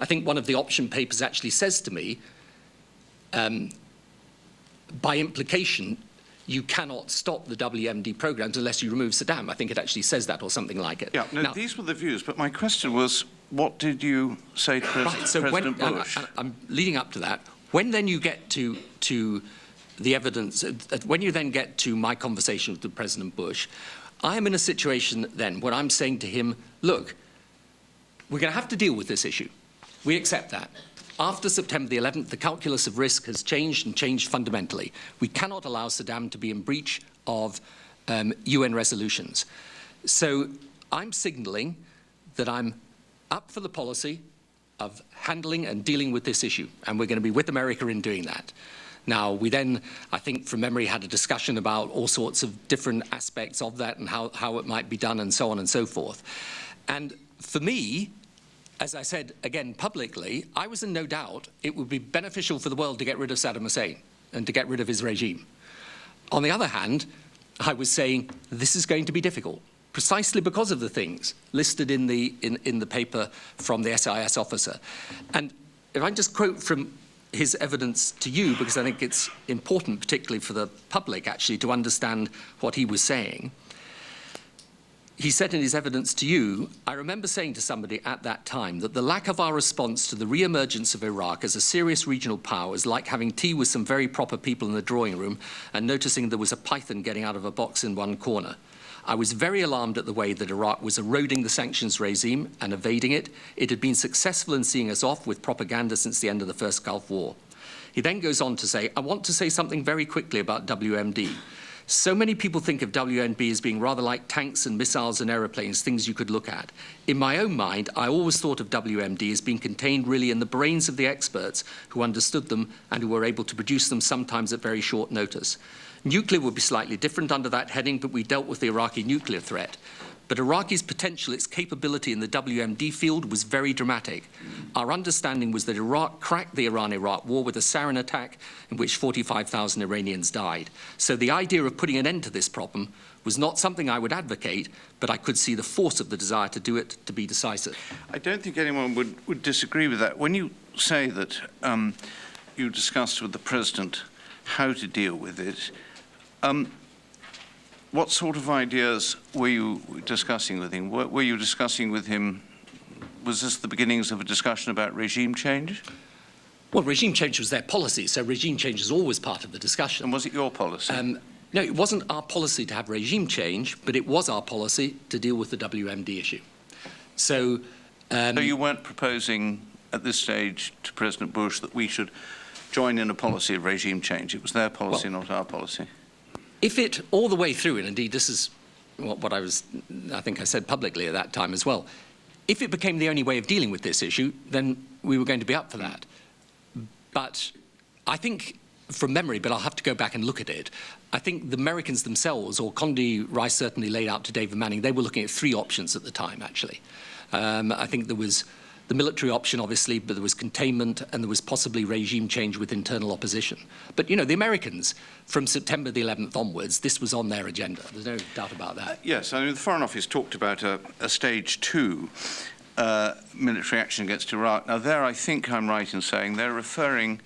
I think one of the option papers actually says to me, by implication, you cannot stop the WMD programs unless you remove Saddam. I think it actually says that or something like it. Yeah, now, these were the views, but my question was, what did you say to President Bush? I'm leading up to that. When then you get to the evidence, when you then get to my conversation with President Bush, I am in a situation then where I'm saying to him, look, we're going to have to deal with this issue. We accept that. After September the 11th, the calculus of risk has changed and changed fundamentally. We cannot allow Saddam to be in breach of UN resolutions. So I'm signaling that I'm up for the policy of handling and dealing with this issue, and we're going to be with America in doing that. Now, we then, I think, from memory, had a discussion about all sorts of different aspects of that and how it might be done and so on and so forth. And for me, as I said, again, publicly, I was in no doubt it would be beneficial for the world to get rid of Saddam Hussein and to get rid of his regime. On the other hand, I was saying this is going to be difficult, precisely because of the things listed in the paper from the SIS officer. And if I just quote from his evidence to you because I think it's important, particularly for the public, actually, to understand what he was saying. He said in his evidence to you, I remember saying to somebody at that time that the lack of our response to the re-emergence of Iraq as a serious regional power is like having tea with some very proper people in the drawing room and noticing there was a python getting out of a box in one corner. I was very alarmed at the way that Iraq was eroding the sanctions regime and evading it. It had been successful in seeing us off with propaganda since the end of the first Gulf War. He then goes on to say, I want to say something very quickly about WMD. So many people think of WMD as being rather like tanks and missiles and aeroplanes, things you could look at. In my own mind, I always thought of WMD as being contained really in the brains of the experts who understood them and who were able to produce them sometimes at very short notice. Nuclear would be slightly different under that heading, but we dealt with the Iraqi nuclear threat. But Iraqi's potential, its capability in the WMD field was very dramatic. Our understanding was that Iraq cracked the Iran-Iraq war with a sarin attack in which 45,000 Iranians died. So the idea of putting an end to this problem was not something I would advocate, but I could see the force of the desire to do it to be decisive. I don't think anyone would disagree with that. When you say that you discussed with the President how to deal with it, what sort of ideas were you discussing with him? Were you discussing with him, was this the beginnings of a discussion about regime change? Well, regime change was their policy, so regime change is always part of the discussion. And was it your policy? No, it wasn't our policy to have regime change, but it was our policy to deal with the WMD issue. So you weren't proposing at this stage to President Bush that we should join in a policy of regime change. It was their policy, not our policy. If it, all the way through, and indeed this is what I think I said publicly at that time as well, if it became the only way of dealing with this issue, then we were going to be up for that. But I think, from memory, but I'll have to go back and look at it, I think the Americans themselves, or Condi Rice certainly laid out to David Manning, they were looking at 3 options at the time, actually. I think there was the military option, obviously, but there was containment and there was possibly regime change with internal opposition. But, you know, the Americans, from September the 11th onwards, this was on their agenda. There's no doubt about that. Yes, I mean, the Foreign Office talked about a stage 2 military action against Iraq. Now, there I think I'm right in saying they're referring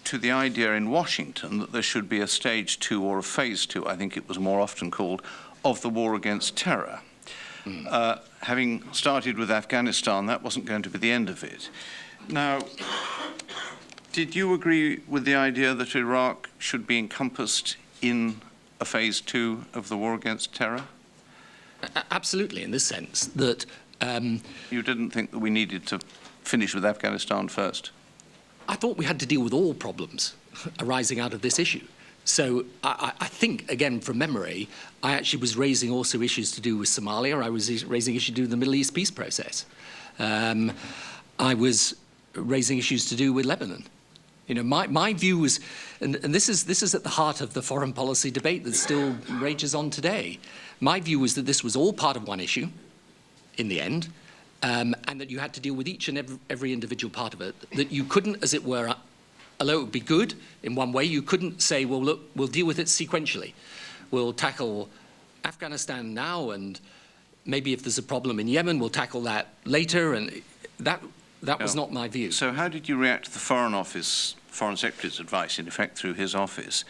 to the idea in Washington that there should be a stage 2 or a phase 2, I think it was more often called, of the war against terror. Having started with Afghanistan, that wasn't going to be the end of it. Now, did you agree with the idea that Iraq should be encompassed in a phase 2 of the war against terror? Absolutely, in this sense, that... you didn't think that we needed to finish with Afghanistan first? I thought we had to deal with all problems arising out of this issue. So I think, again, from memory, I actually was raising also issues to do with Somalia. I was raising issues to do with the Middle East peace process. I was raising issues to do with Lebanon. You know, my view was, and this is at the heart of the foreign policy debate that still rages on today. My view was that this was all part of one issue, in the end, and that you had to deal with each and every individual part of it, that you couldn't, as it were, although it would be good in one way, you couldn't say, well, look, we'll deal with it sequentially. We'll tackle Afghanistan now, and maybe if there's a problem in Yemen, we'll tackle that later, and that was not my view. So how did you react to the Foreign Office, Foreign Secretary's advice, in effect through his office,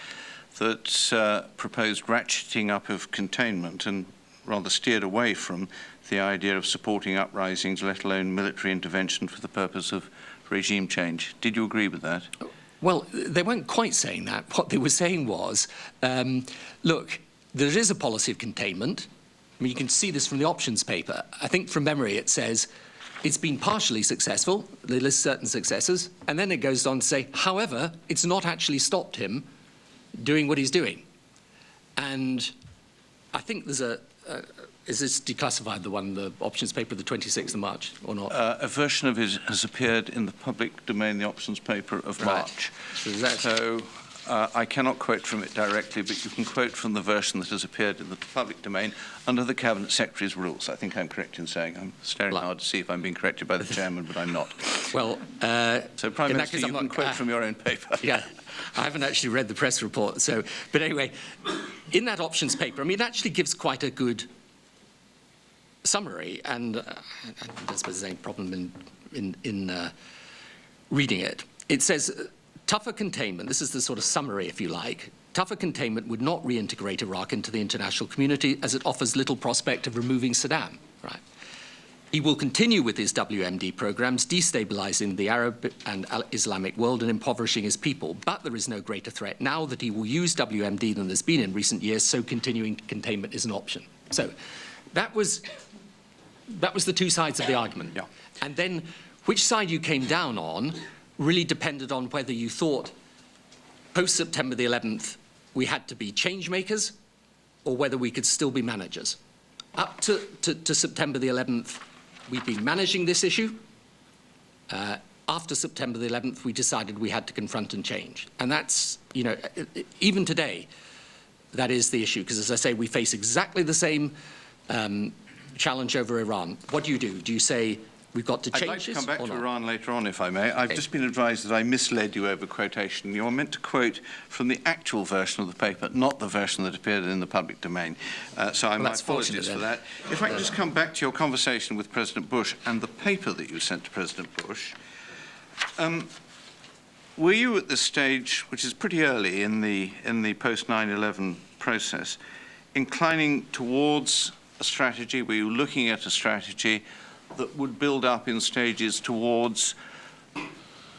that proposed ratcheting up of containment and rather steered away from the idea of supporting uprisings, let alone military intervention for the purpose of regime change? Did you agree with that? Well, they weren't quite saying that. What they were saying was, look, there is a policy of containment. I mean, you can see this from the options paper. I think from memory it says it's been partially successful. They list certain successes. And then it goes on to say, however, it's not actually stopped him doing what he's doing. And I think there's is this declassified, the one, the options paper, the 26th of March, or not? A version of it has appeared in the public domain, the options paper of March. So I cannot quote from it directly, but you can quote from the version that has appeared in the public domain under the Cabinet Secretary's rules. I think I'm correct in saying. I'm staring hard to see if I'm being corrected by the chairman, but I'm not. Well, so Prime Minister, you can quote from your own paper. Yeah, I haven't actually read the press report. So, but anyway, in that options paper, I mean, it actually gives quite a good summary, and I don't suppose there's any problem in reading it. it says, tougher containment, this is the sort of summary, if you like, tougher containment would not reintegrate Iraq into the international community as it offers little prospect of removing Saddam. Right. He will continue with his WMD programs, destabilizing the Arab and Islamic world and impoverishing his people. But there is no greater threat now that he will use WMD than there's been in recent years, so continuing containment is an option. So that was the two sides of the argument. Yeah. And then which side you came down on really depended on whether you thought post-September the 11th we had to be change makers or whether we could still be managers. Up to September the 11th, we've been managing this issue. After September the 11th, we decided we had to confront and change. And that's, you know, even today, that is the issue. Because as I say, we face exactly the same challenge over Iran. What do? Do you say we've got to change I'd like to come back to not? Iran later on, if I may. I've just been advised that I misled you over quotation. You're meant to quote from the actual version of the paper, not the version that appeared in the public domain. So my apologies for that. If I can just come back to your conversation with President Bush and the paper that you sent to President Bush. Were you at this stage, which is pretty early in the post 9/11 process, inclining towards a strategy? Were you looking at a strategy that would build up in stages towards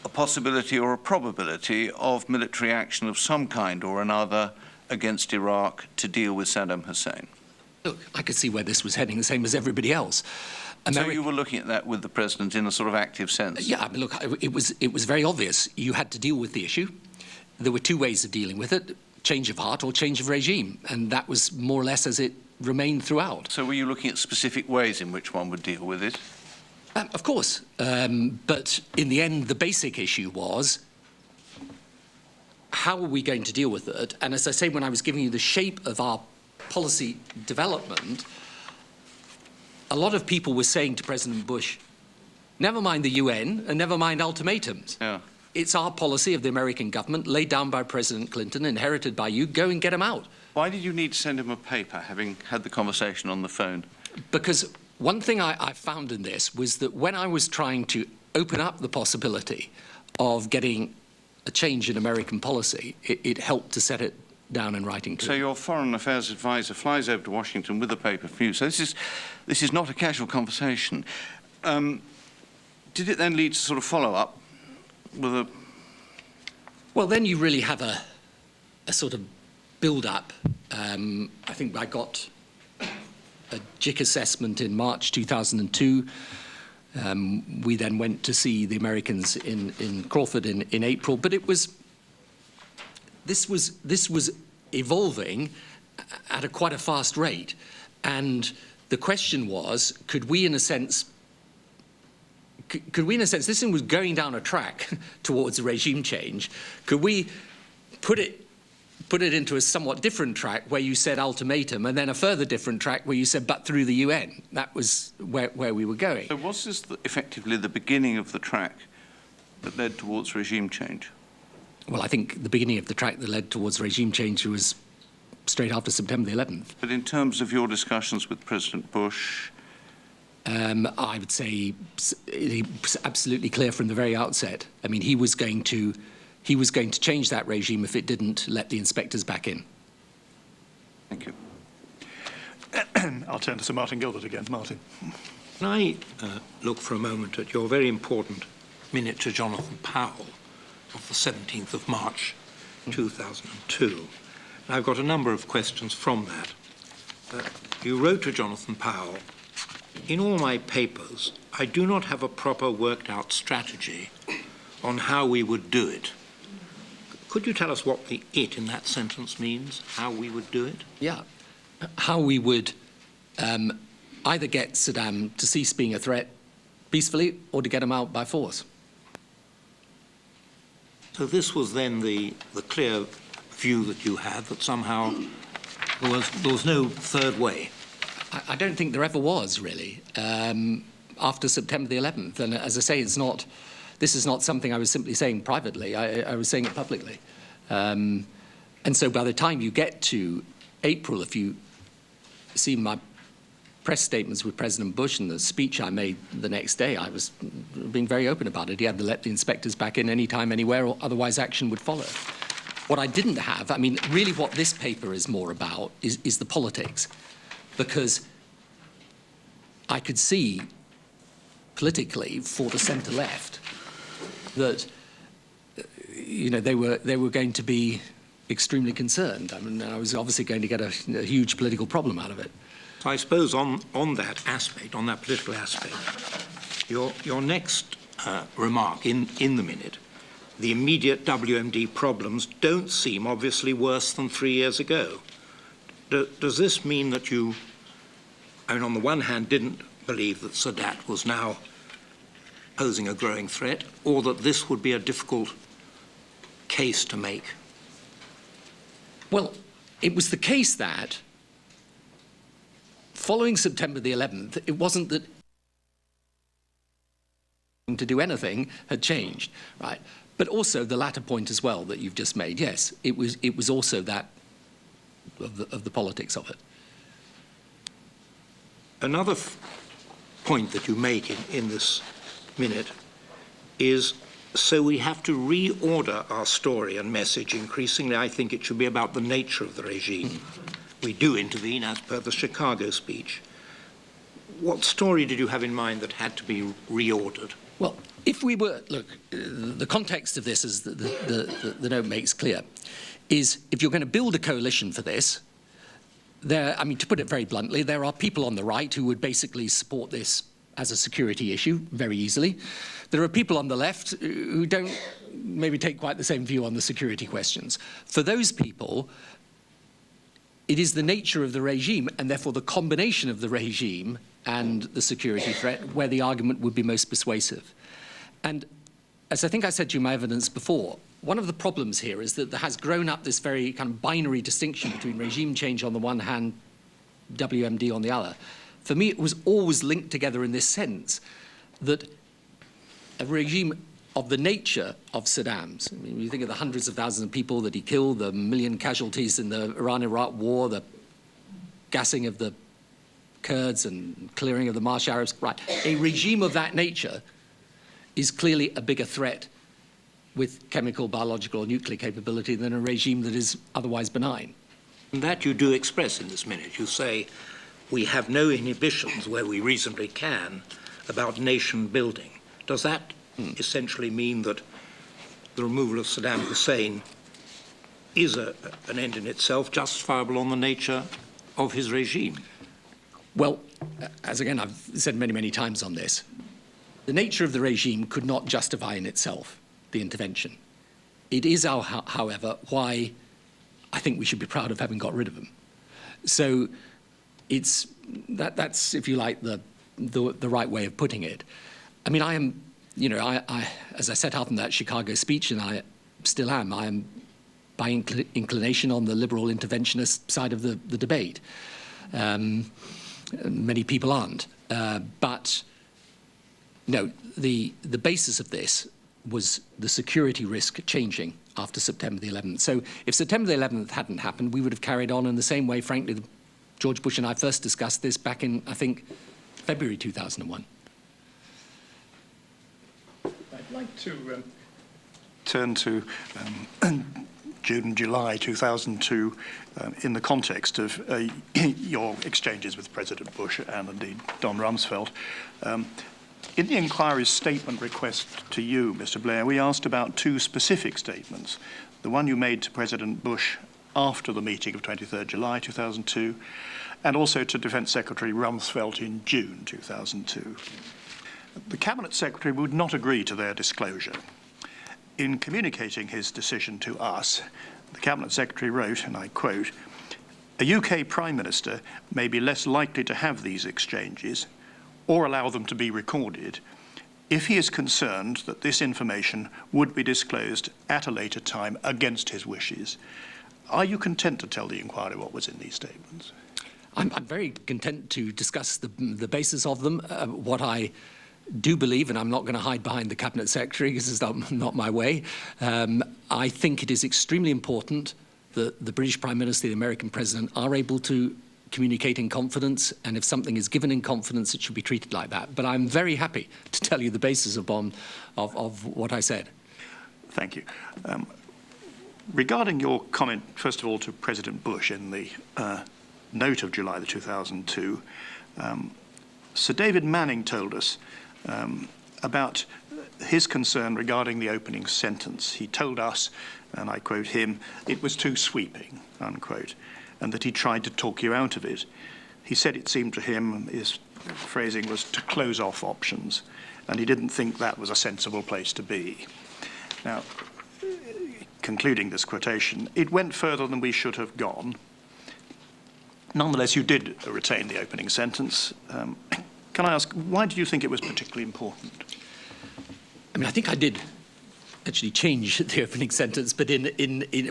a possibility or a probability of military action of some kind or another against Iraq to deal with Saddam Hussein? Look, I could see where this was heading, the same as everybody else. So you were looking at that with the President in a sort of active sense? Yeah, I mean, look, it was very obvious. You had to deal with the issue. There were two ways of dealing with it, change of heart or change of regime, and that was more or less as it remained throughout. So were you looking at specific ways in which one would deal with it? Of course, but in the end, the basic issue was how are we going to deal with it? And as I say, when I was giving you the shape of our policy development, a lot of people were saying to President Bush, never mind the UN and never mind ultimatums. Yeah. It's our policy of the American government, laid down by President Clinton, inherited by you, go and get them out. Why did you need to send him a paper, having had the conversation on the phone? Because one thing I found in this was that when I was trying to open up the possibility of getting a change in American policy, it helped to set it down in writing too. So your Foreign Affairs advisor flies over to Washington with a paper for you. So this is not a casual conversation. Did it then lead to sort of follow-up with a... Well, then you really have a sort of build-up. I think I got a JIC assessment in March 2002. We then went to see the Americans in Crawford in April, but this was evolving at quite a fast rate, and the question was, could we in a sense, this thing was going down a track towards a regime change, could we put it into a somewhat different track where you said ultimatum, and then a further different track where you said but through the UN? That was where we were going. So was this effectively the beginning of the track that led towards regime change? Well, I think the beginning of the track that led towards regime change was straight after September the 11th. But in terms of your discussions with President Bush? I would say he was absolutely clear from the very outset. I mean, he was going to change that regime if it didn't let the inspectors back in. Thank you. I'll turn to Sir Martin Gilbert again. Martin. Can I look for a moment at your very important minute to Jonathan Powell of the 17th of March 2002? I've got a number of questions from that. You wrote to Jonathan Powell, in all my papers, I do not have a proper worked out strategy on how we would do it. Could you tell us what the it in that sentence means, how we would do it? Yeah, how we would either get Saddam to cease being a threat peacefully or to get him out by force. So this was then the clear view that you had, that somehow there was no third way. I don't think there ever was, really, after September the 11th. And as I say, this is not something I was simply saying privately. I was saying it publicly. And so by the time you get to April, if you see my press statements with President Bush and the speech I made the next day, I was being very open about it. He had to let the inspectors back in anytime, anywhere, or otherwise action would follow. What I didn't have, I mean, really what this paper is more about is the politics, because I could see politically for the centre-left that, you know, they were going to be extremely concerned. I mean, I was obviously going to get a huge political problem out of it. So I suppose on that aspect, on that political aspect, your next remark in the minute, the immediate WMD problems don't seem obviously worse than 3 years ago. Does this mean that you, I mean, on the one hand, didn't believe that Sadat was now posing a growing threat, or that this would be a difficult case to make? Well, it was the case that following September the 11th, it wasn't that to do anything had changed, right? But also the latter point as well that you've just made. Yes, it was also that of the politics of it. Another point that you make in this minute is, so we have to reorder our story and message increasingly. I think it should be about the nature of the regime. We do intervene as per the Chicago speech. What story did you have in mind that had to be reordered? Well, if we were, look, the context of this, as the note makes clear, is if you're going to build a coalition for this, I mean, to put it very bluntly, there are people on the right who would basically support this as a security issue very easily. There are people on the left who don't maybe take quite the same view on the security questions. For those people, it is the nature of the regime, and therefore the combination of the regime and the security threat, where the argument would be most persuasive. And as I think I said to you in my evidence before, one of the problems here is that there has grown up this very kind of binary distinction between regime change on the one hand, WMD on the other. For me, it was always linked together in this sense that a regime of the nature of Saddam's, I mean, you think of the hundreds of thousands of people that he killed, the million casualties in the Iran-Iraq war, the gassing of the Kurds and clearing of the Marsh Arabs, right? A regime of that nature is clearly a bigger threat with chemical, biological, or nuclear capability than a regime that is otherwise benign. And that you do express in this minute. You say, we have no inhibitions where we reasonably can about nation building. Does that essentially mean that the removal of Saddam Hussein is an end in itself, justifiable on the nature of his regime? Well, as again I've said many, many times on this, the nature of the regime could not justify in itself the intervention. It is, however, why I think we should be proud of having got rid of him. So that's, if you like, the right way of putting it. I mean, I am, you know, I as I set out in that Chicago speech, and I still am, I am by inclination on the liberal interventionist side of the debate. Many people aren't. But no, the basis of this was the security risk changing after September the 11th. So if September the 11th hadn't happened, we would have carried on in the same way, frankly, George Bush and I first discussed this back in, I think, February 2001. I'd like to turn to June and July 2002 in the context of your exchanges with President Bush and indeed Don Rumsfeld. In the inquiry's statement request to you, Mr. Blair, we asked about two specific statements. The one you made to President Bush after the meeting of 23rd July 2002, and also to Defence Secretary Rumsfeld in June 2002. The Cabinet Secretary would not agree to their disclosure. In communicating his decision to us, the Cabinet Secretary wrote, and I quote, "A UK Prime Minister may be less likely to have these exchanges or allow them to be recorded if he is concerned that this information would be disclosed at a later time against his wishes." Are you content to tell the inquiry what was in these statements? I'm very content to discuss the basis of them. What I do believe, and I'm not going to hide behind the Cabinet Secretary because it's not my way, I think it is extremely important that the British Prime Minister, the American President, are able to communicate in confidence, and if something is given in confidence, it should be treated like that. But I'm very happy to tell you the basis of what I said. Thank you. Regarding your comment, first of all, to President Bush in the note of July 2002, Sir David Manning told us about his concern regarding the opening sentence. He told us, and I quote him, it was too sweeping, unquote, and that he tried to talk you out of it. He said it seemed to him, his phrasing was to close off options, and he didn't think that was a sensible place to be. Now, concluding this quotation, it went further than we should have gone. Nonetheless, you did retain the opening sentence. Can I ask, why do you think it was particularly important? I mean, I think I did actually change the opening sentence, but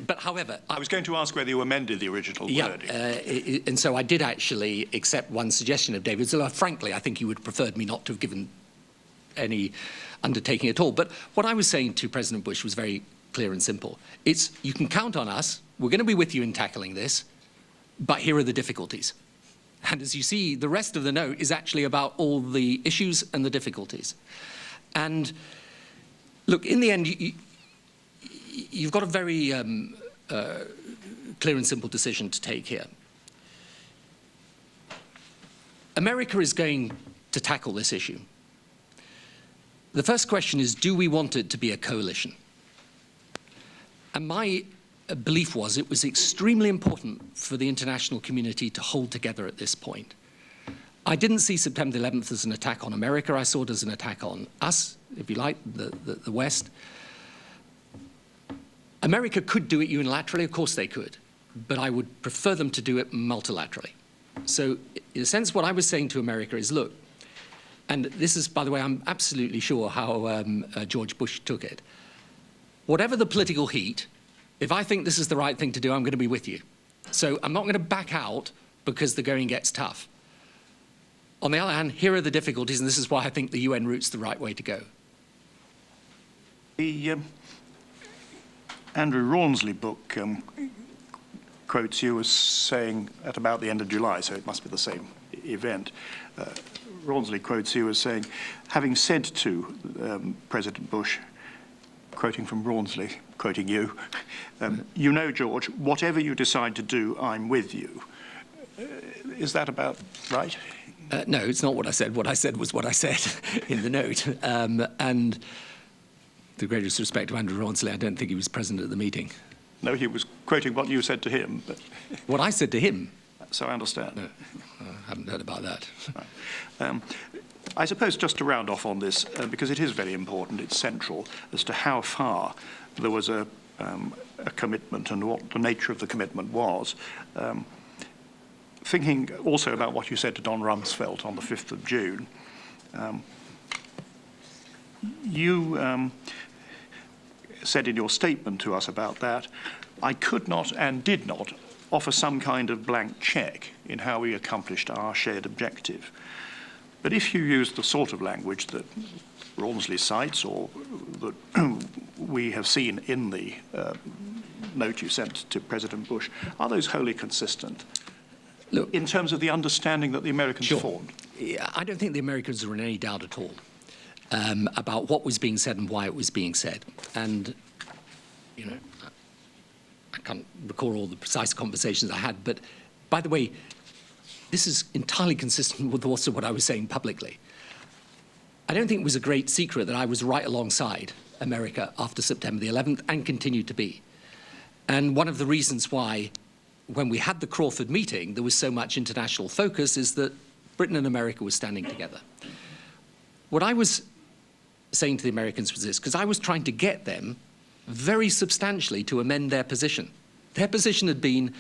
but however... I was going to ask whether you amended the original wording. And so I did actually accept one suggestion of David's, although frankly, I think he would have preferred me not to have given any undertaking at all. But what I was saying to President Bush was very clear and simple. It's, you can count on us, we're going to be with you in tackling this, but here are the difficulties. And as you see, the rest of the note is actually about all the issues and the difficulties. And look, in the end, you've got a very clear and simple decision to take here. America is going to tackle this issue. The first question is, do we want it to be a coalition? And my belief was it was extremely important for the international community to hold together at this point. I didn't see September 11th as an attack on America. I saw it as an attack on us, if you like, the West. America could do it unilaterally. Of course they could. But I would prefer them to do it multilaterally. So in a sense, what I was saying to America is, look, and this is, by the way, I'm absolutely sure how George Bush took it. Whatever the political heat, if I think this is the right thing to do, I'm going to be with you. So I'm not going to back out because the going gets tough. On the other hand, here are the difficulties, and this is why I think the UN route's the right way to go. The Andrew Rawnsley book quotes you as saying at about the end of July, so it must be the same event. Rawnsley quotes you as saying, having said to President Bush, quoting from Rawnsley, quoting you, you know, George, whatever you decide to do, I'm with you. Is that about right? No, it's not what I said. What I said was what I said in the note. And the greatest respect to Andrew Rawnsley, I don't think he was present at the meeting. No, he was quoting what you said to him. But what I said to him? So I understand. No, I haven't heard about that. Right. I suppose just to round off on this, because it is very important, it's central, as to how far there was a commitment and what the nature of the commitment was. Thinking also about what you said to Don Rumsfeld on the 5th of June, you said in your statement to us about that, I could not and did not offer some kind of blank check in how we accomplished our shared objective. But if you use the sort of language that Rawnsley cites or that we have seen in the note you sent to President Bush, are those wholly consistent? Look, in terms of the understanding that the Americans formed? Yeah, I don't think the Americans are in any doubt at all about what was being said and why it was being said. And, you know, I can't recall all the precise conversations I had, but by the way, this is entirely consistent with also what I was saying publicly. I don't think it was a great secret that I was right alongside America after September the 11th and continued to be. And one of the reasons why, when we had the Crawford meeting, there was so much international focus is that Britain and America were standing together. What I was saying to the Americans was this, because I was trying to get them very substantially to amend their position. Their position had been,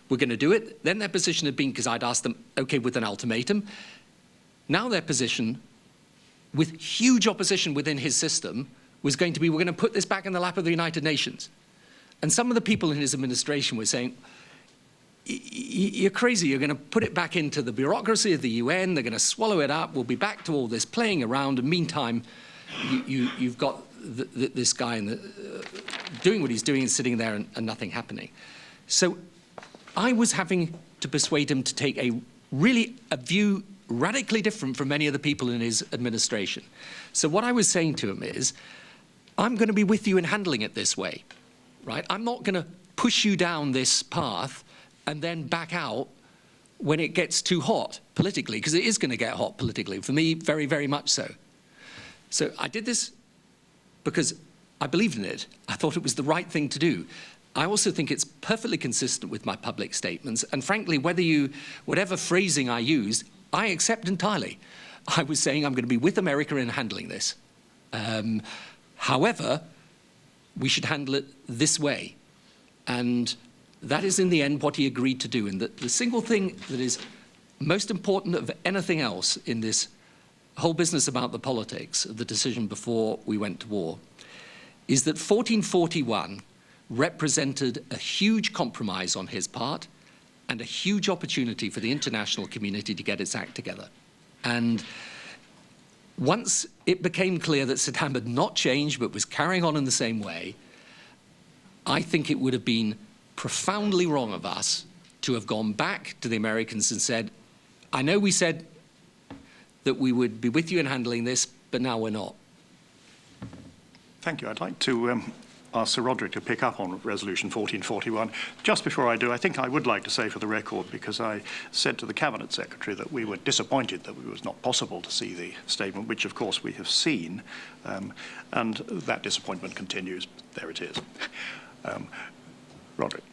we're going to do it. Then their position had been, because I'd asked them, okay, with an ultimatum. Now their position, with huge opposition within his system, was going to be, we're going to put this back in the lap of the United Nations. And some of the people in his administration were saying, you're crazy, you're going to put it back into the bureaucracy of the UN, they're going to swallow it up, we'll be back to all this playing around, and meantime, you've got this guy doing what he's doing and sitting there and nothing happening. So I was having to persuade him to take a view radically different from many of the people in his administration. So what I was saying to him is, I'm going to be with you in handling it this way, right? I'm not going to push you down this path and then back out when it gets too hot politically, because it is going to get hot politically, for me, very, very much so. So I did this because I believed in it. I thought it was the right thing to do. I also think it's perfectly consistent with my public statements, and frankly, whatever phrasing I used, I accept entirely. I was saying I'm going to be with America in handling this. However, we should handle it this way. And that is, in the end, what he agreed to do. And the single thing that is most important of anything else in this whole business about the politics of the decision before we went to war is that 1441 represented a huge compromise on his part and a huge opportunity for the international community to get its act together. And once it became clear that Saddam had not changed but was carrying on in the same way, I think it would have been profoundly wrong of us to have gone back to the Americans and said, I know we said that we would be with you in handling this, but now we're not. Thank you. I'd like to ask Sir Roderick to pick up on Resolution 1441. Just before I do, I think I would like to say for the record, because I said to the Cabinet Secretary that we were disappointed that it was not possible to see the statement, which of course we have seen, and that disappointment continues. There it is. Roderick.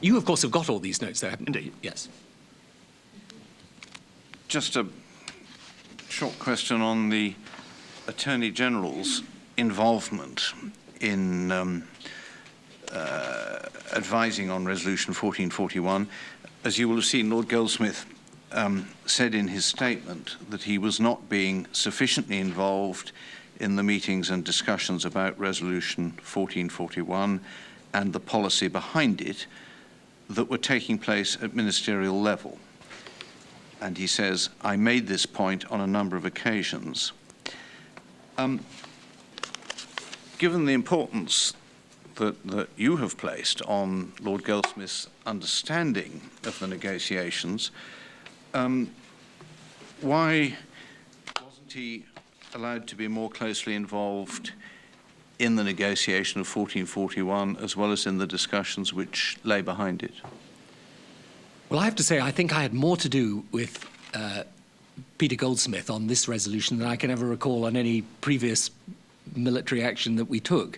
You, of course, have got all these notes there, haven't you? Indeed. Yes. Just a short question on the Attorney General's involvement in advising on Resolution 1441. As you will have seen, Lord Goldsmith said in his statement that he was not being sufficiently involved in the meetings and discussions about Resolution 1441 and the policy behind it that were taking place at ministerial level. And he says, I made this point on a number of occasions. Given the importance that you have placed on Lord Goldsmith's understanding of the negotiations, why wasn't he allowed to be more closely involved in the negotiation of 1441 as well as in the discussions which lay behind it? Well, I have to say, I think I had more to do with Peter Goldsmith on this resolution than I can ever recall on any previous military action that we took.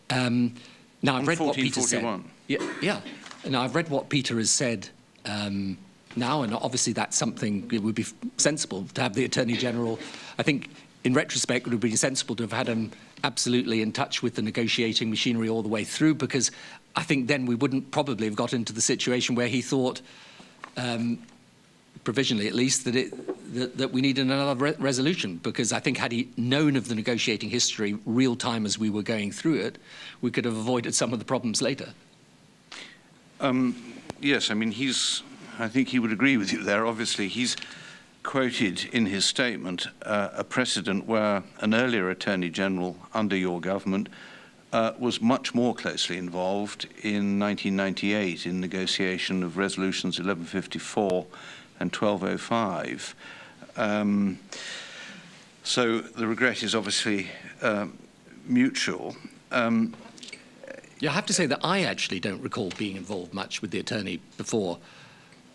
Now, I've read what Peter said. Yeah. Now, I've read what Peter has said now, and obviously that's something it would be sensible to have the Attorney General. I think, in retrospect, it would have been sensible to have had him absolutely in touch with the negotiating machinery all the way through, because I think then we wouldn't probably have got into the situation where he thought, provisionally at least, that we needed another resolution, because I think had he known of the negotiating history real time as we were going through it, we could have avoided some of the problems later. Yes, I mean, I think he would agree with you there. Obviously, he's quoted in his statement a precedent where an earlier Attorney General under your government was much more closely involved in 1998 in negotiation of resolutions 1154 and 1205. So the regret is obviously mutual. Yeah, I have to say that I actually don't recall being involved much with the attorney before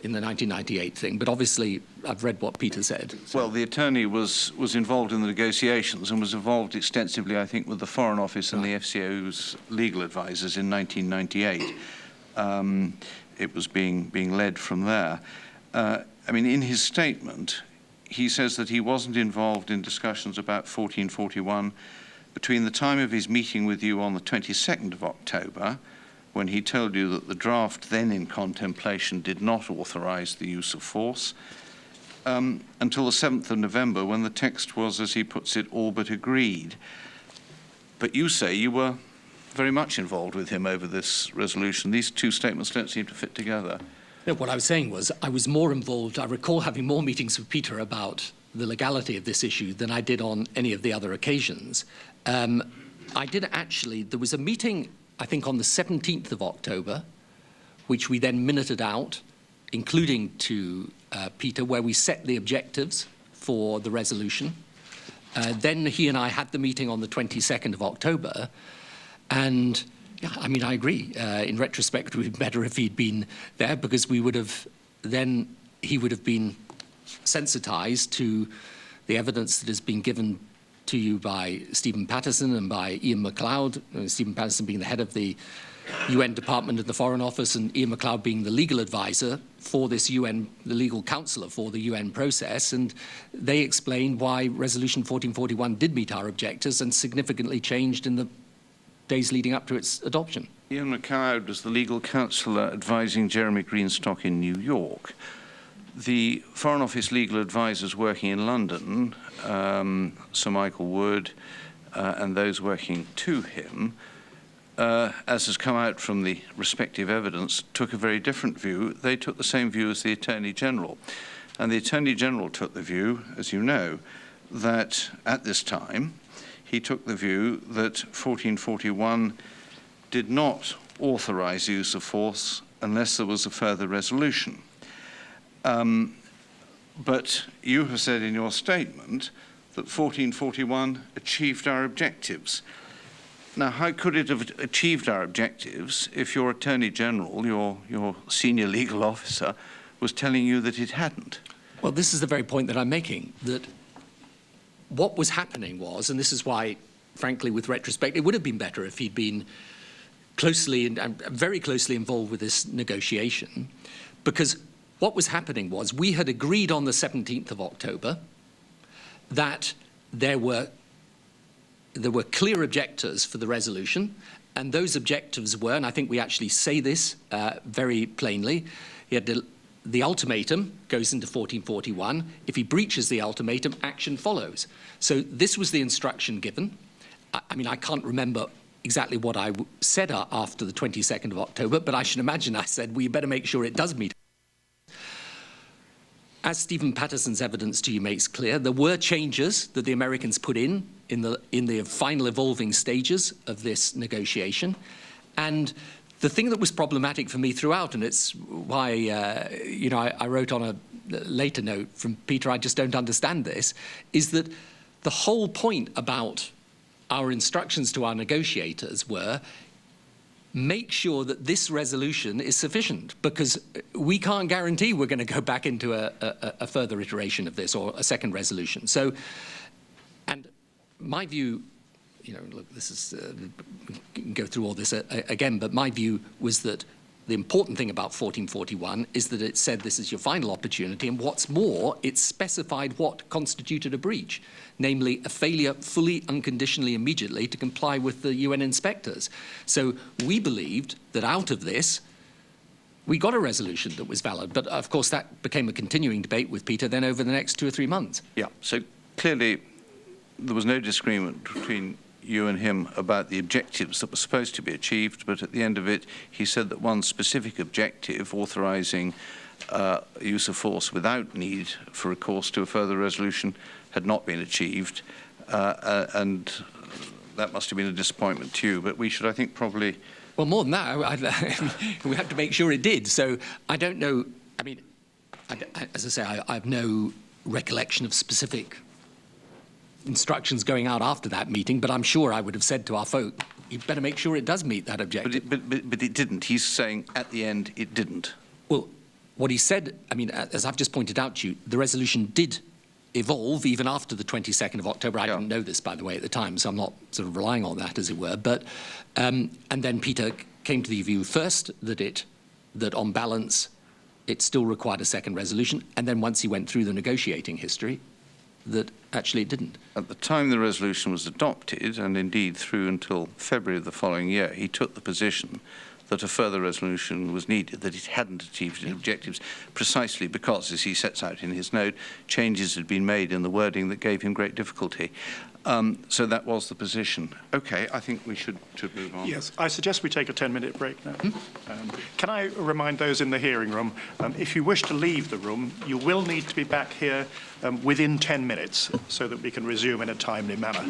in the 1998 thing, but obviously I've read what Peter said. So. Well, the attorney was involved in the negotiations and was involved extensively, I think, with the Foreign Office and the FCO's legal advisors in 1998. It was being led from there. I mean, in his statement, he says that he wasn't involved in discussions about 1441 between the time of his meeting with you on the 22nd of October, when he told you that the draft then in contemplation did not authorize the use of force, until the 7th of November, when the text was, as he puts it, all but agreed. But you say you were very much involved with him over this resolution. These two statements don't seem to fit together. No, what I was saying was I was more involved. I recall having more meetings with Peter about the legality of this issue than I did on any of the other occasions. I did actually, there was a meeting, I think, on the 17th of October, which we then minuted out including to Peter, where we set the objectives for the resolution. Then he and I had the meeting on the 22nd of October, and yeah, I mean, I agree. In retrospect, it would be better if he'd been there, because he would have been sensitized to the evidence that has been given to you by Stephen Patterson and by Ian MacLeod, Stephen Patterson being the head of the UN Department of the Foreign Office and Ian MacLeod being the legal advisor for this UN, the legal counselor for the UN process, and they explained why Resolution 1441 did meet our objectives and significantly changed in the days leading up to its adoption. Ian MacLeod was the legal counselor advising Jeremy Greenstock in New York. The Foreign Office legal advisors working in London, Sir Michael Wood, and those working to him, as has come out from the respective evidence, took a very different view. They took the same view as the Attorney General. And the Attorney General took the view, as you know, that at this time, he took the view that 1441 did not authorize the use of force unless there was a further resolution. But you have said in your statement that 1441 achieved our objectives. Now, how could it have achieved our objectives if your Attorney General, your senior legal officer, was telling you that it hadn't? Well, this is the very point that I'm making, that what was happening was, and this is why, frankly, with retrospect, it would have been better if he'd been closely and very closely involved with this negotiation, because what was happening was we had agreed on the 17th of October that there were clear objectives for the resolution, and those objectives were, and I think we actually say this very plainly, he had the ultimatum goes into 1441. If he breaches the ultimatum, action follows. So this was the instruction given. I mean, I can't remember exactly what I said after the 22nd of October, but I should imagine I said, we better make sure it does meet. As Stephen Patterson's evidence to you makes clear, there were changes that the Americans put in the final evolving stages of this negotiation. And the thing that was problematic for me throughout, and it's why I wrote on a later note from Peter, I just don't understand this, is that the whole point about our instructions to our negotiators were, make sure that this resolution is sufficient, because we can't guarantee we're going to go back into a further iteration of this or a second resolution. So, and my view, look, this is, we can go through all this again, but my view was that the important thing about 1441 is that it said this is your final opportunity, and what's more, it specified what constituted a breach, namely a failure fully, unconditionally, immediately to comply with the UN inspectors. So we believed that out of this, we got a resolution that was valid. But of course, that became a continuing debate with Peter then over the next 2 or 3 months. Yeah, so clearly there was no disagreement between you and him about the objectives that were supposed to be achieved, but at the end of it, he said that one specific objective, authorizing use of force without need for recourse to a further resolution, had not been achieved, and that must have been a disappointment to you. But we should, I think, probably... Well, more than that, we have to make sure it did. So I don't know, I mean, as I say, I have no recollection of specific instructions going out after that meeting, but I'm sure I would have said to our folk, you better make sure it does meet that objective. But it didn't. He's saying at the end it didn't. Well, what he said, I mean, as I've just pointed out to you, the resolution did evolve even after the 22nd of October. I didn't know this, by the way, at the time, so I'm not sort of relying on that, as it were. But and then Peter came to the view first that on balance it still required a second resolution, and then once he went through the negotiating history, that actually it didn't. At the time the resolution was adopted, and indeed through until February of the following year, he took the position that a further resolution was needed, that it hadn't achieved its objectives, precisely because, as he sets out in his note, changes had been made in the wording that gave him great difficulty. So that was the position. Okay, I think we should move on. Yes, I suggest we take a 10-minute break now. Can I remind those in the hearing room, if you wish to leave the room, you will need to be back here within 10 minutes so that we can resume in a timely manner.